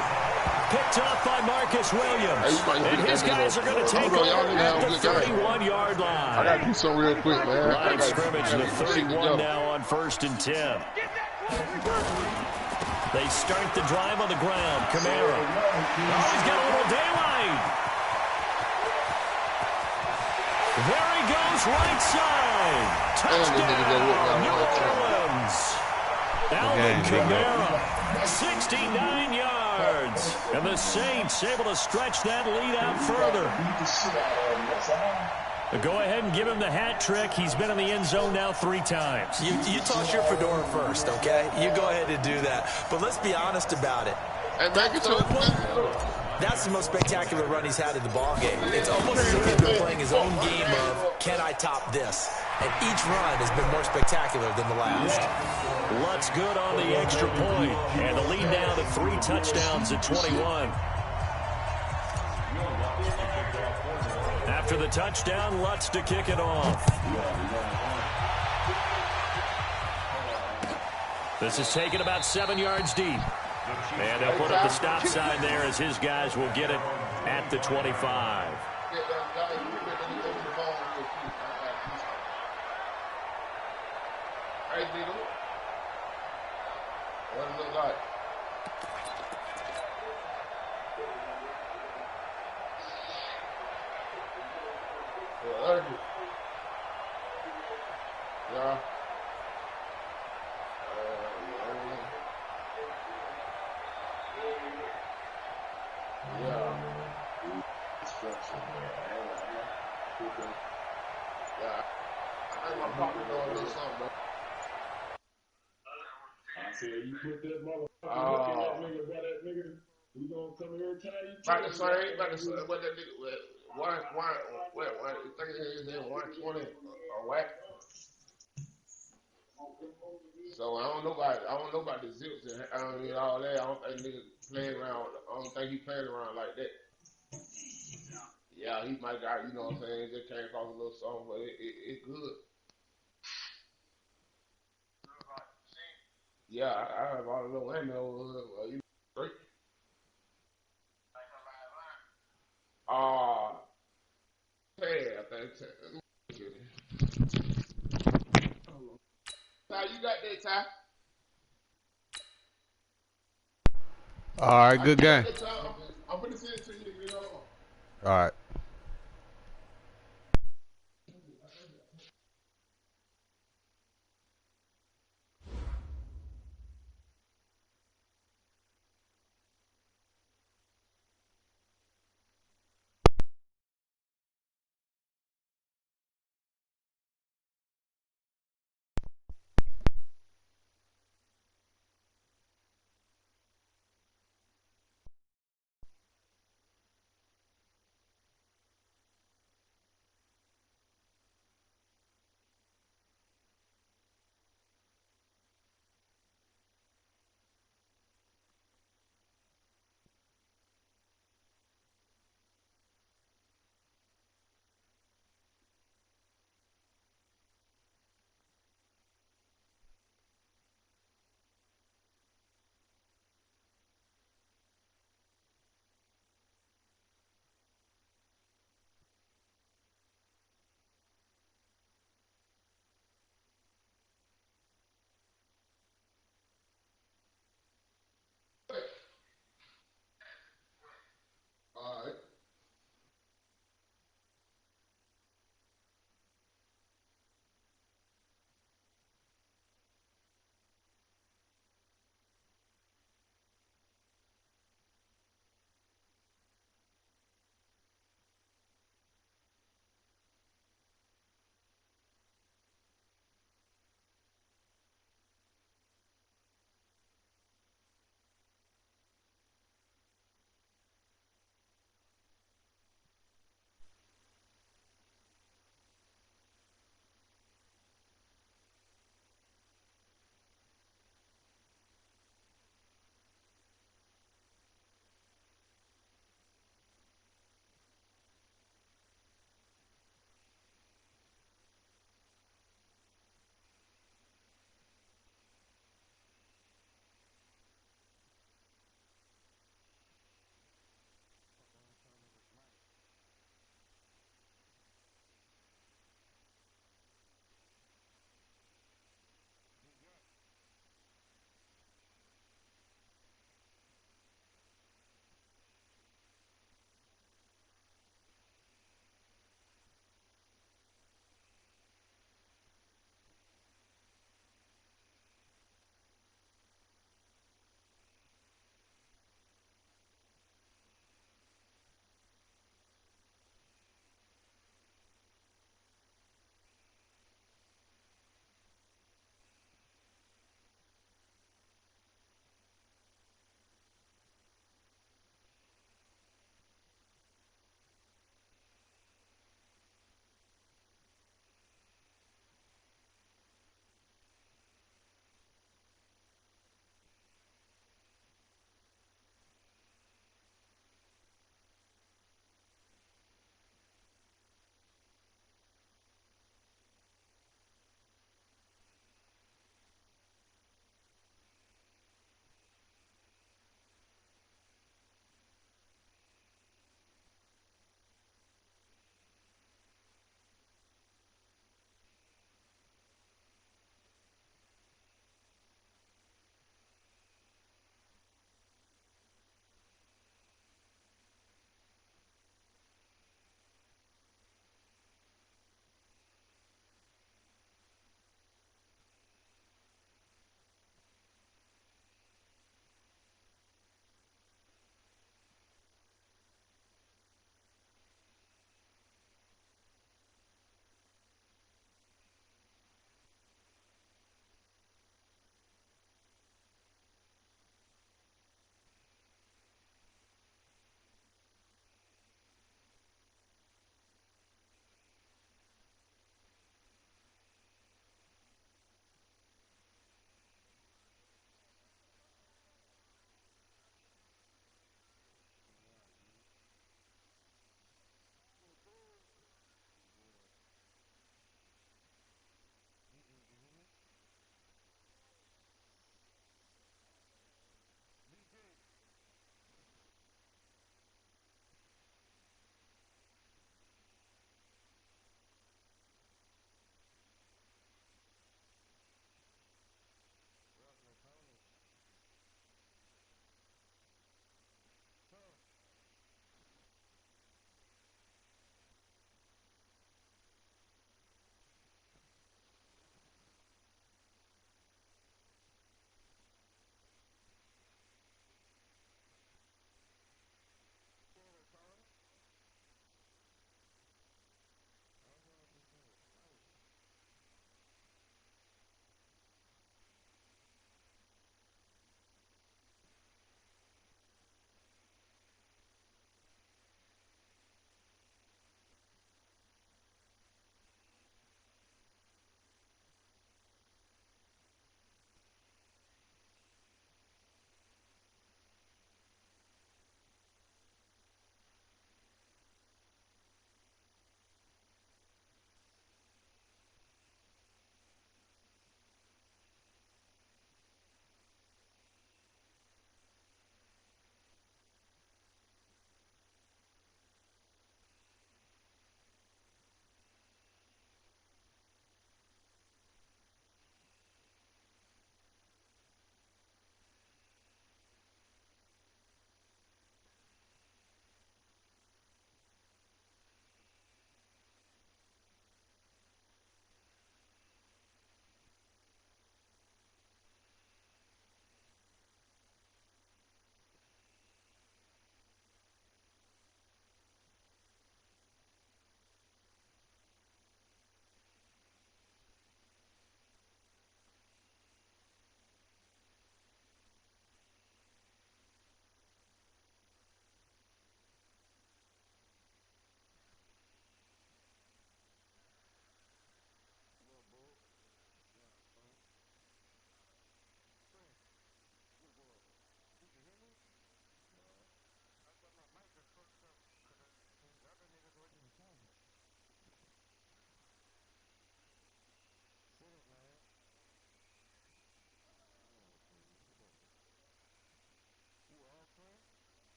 Picked up by Marcus Williams. And his guys are going to take over at the 31-yard line. I got to do something real quick, man. Line scrimmage, the 31 now on 1st and 10. They start the drive on the ground. Kamara. Oh, he's got a little daylight. There he goes, right side. Touchdown, New Orleans. Alvin Kamara, 69 yards. And the Saints able to stretch that lead out further. Go ahead and give him the hat trick. He's been in the end zone now 3 times. You toss your fedora first, okay? You go ahead and do that. But let's be honest about it. That's the most spectacular run he's had in the ball game. It's almost as if he's been playing his own game of, can I top this? And each run has been more spectacular than the last. Lutz good on the extra point. And the lead now to with 3 touchdowns at 21. After the touchdown, Lutz to kick it off. This is taken about 7 yards deep. And they'll put up the stop sign there as his guys will get it at the 25. What does it look like? Yeah. I said, you put that motherfucker look at that nigga, why that nigga, he gonna come every time you about the same, what that nigga, I think it is 120 or what? So I don't know about the zips and all that. I don't think niggas playing around. I don't think he playing around like that. Yeah, he might got, you know what I'm saying, just came across a little something, but it's good. Yeah, I have all the little women you great. I think. Ty, you got that, Ty? All right, good game. I'm going to send it to you. All right.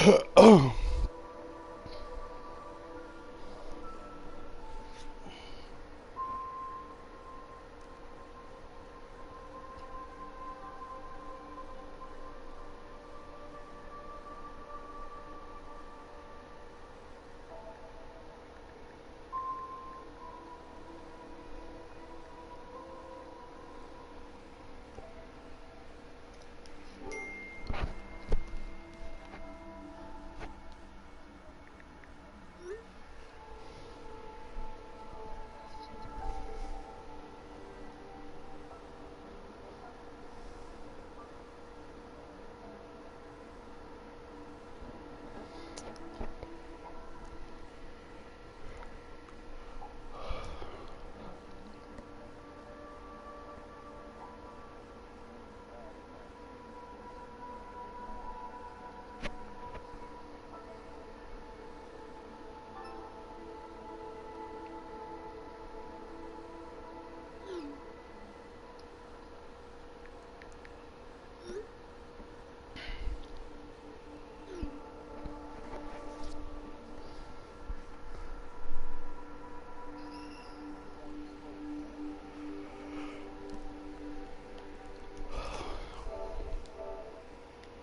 Oh.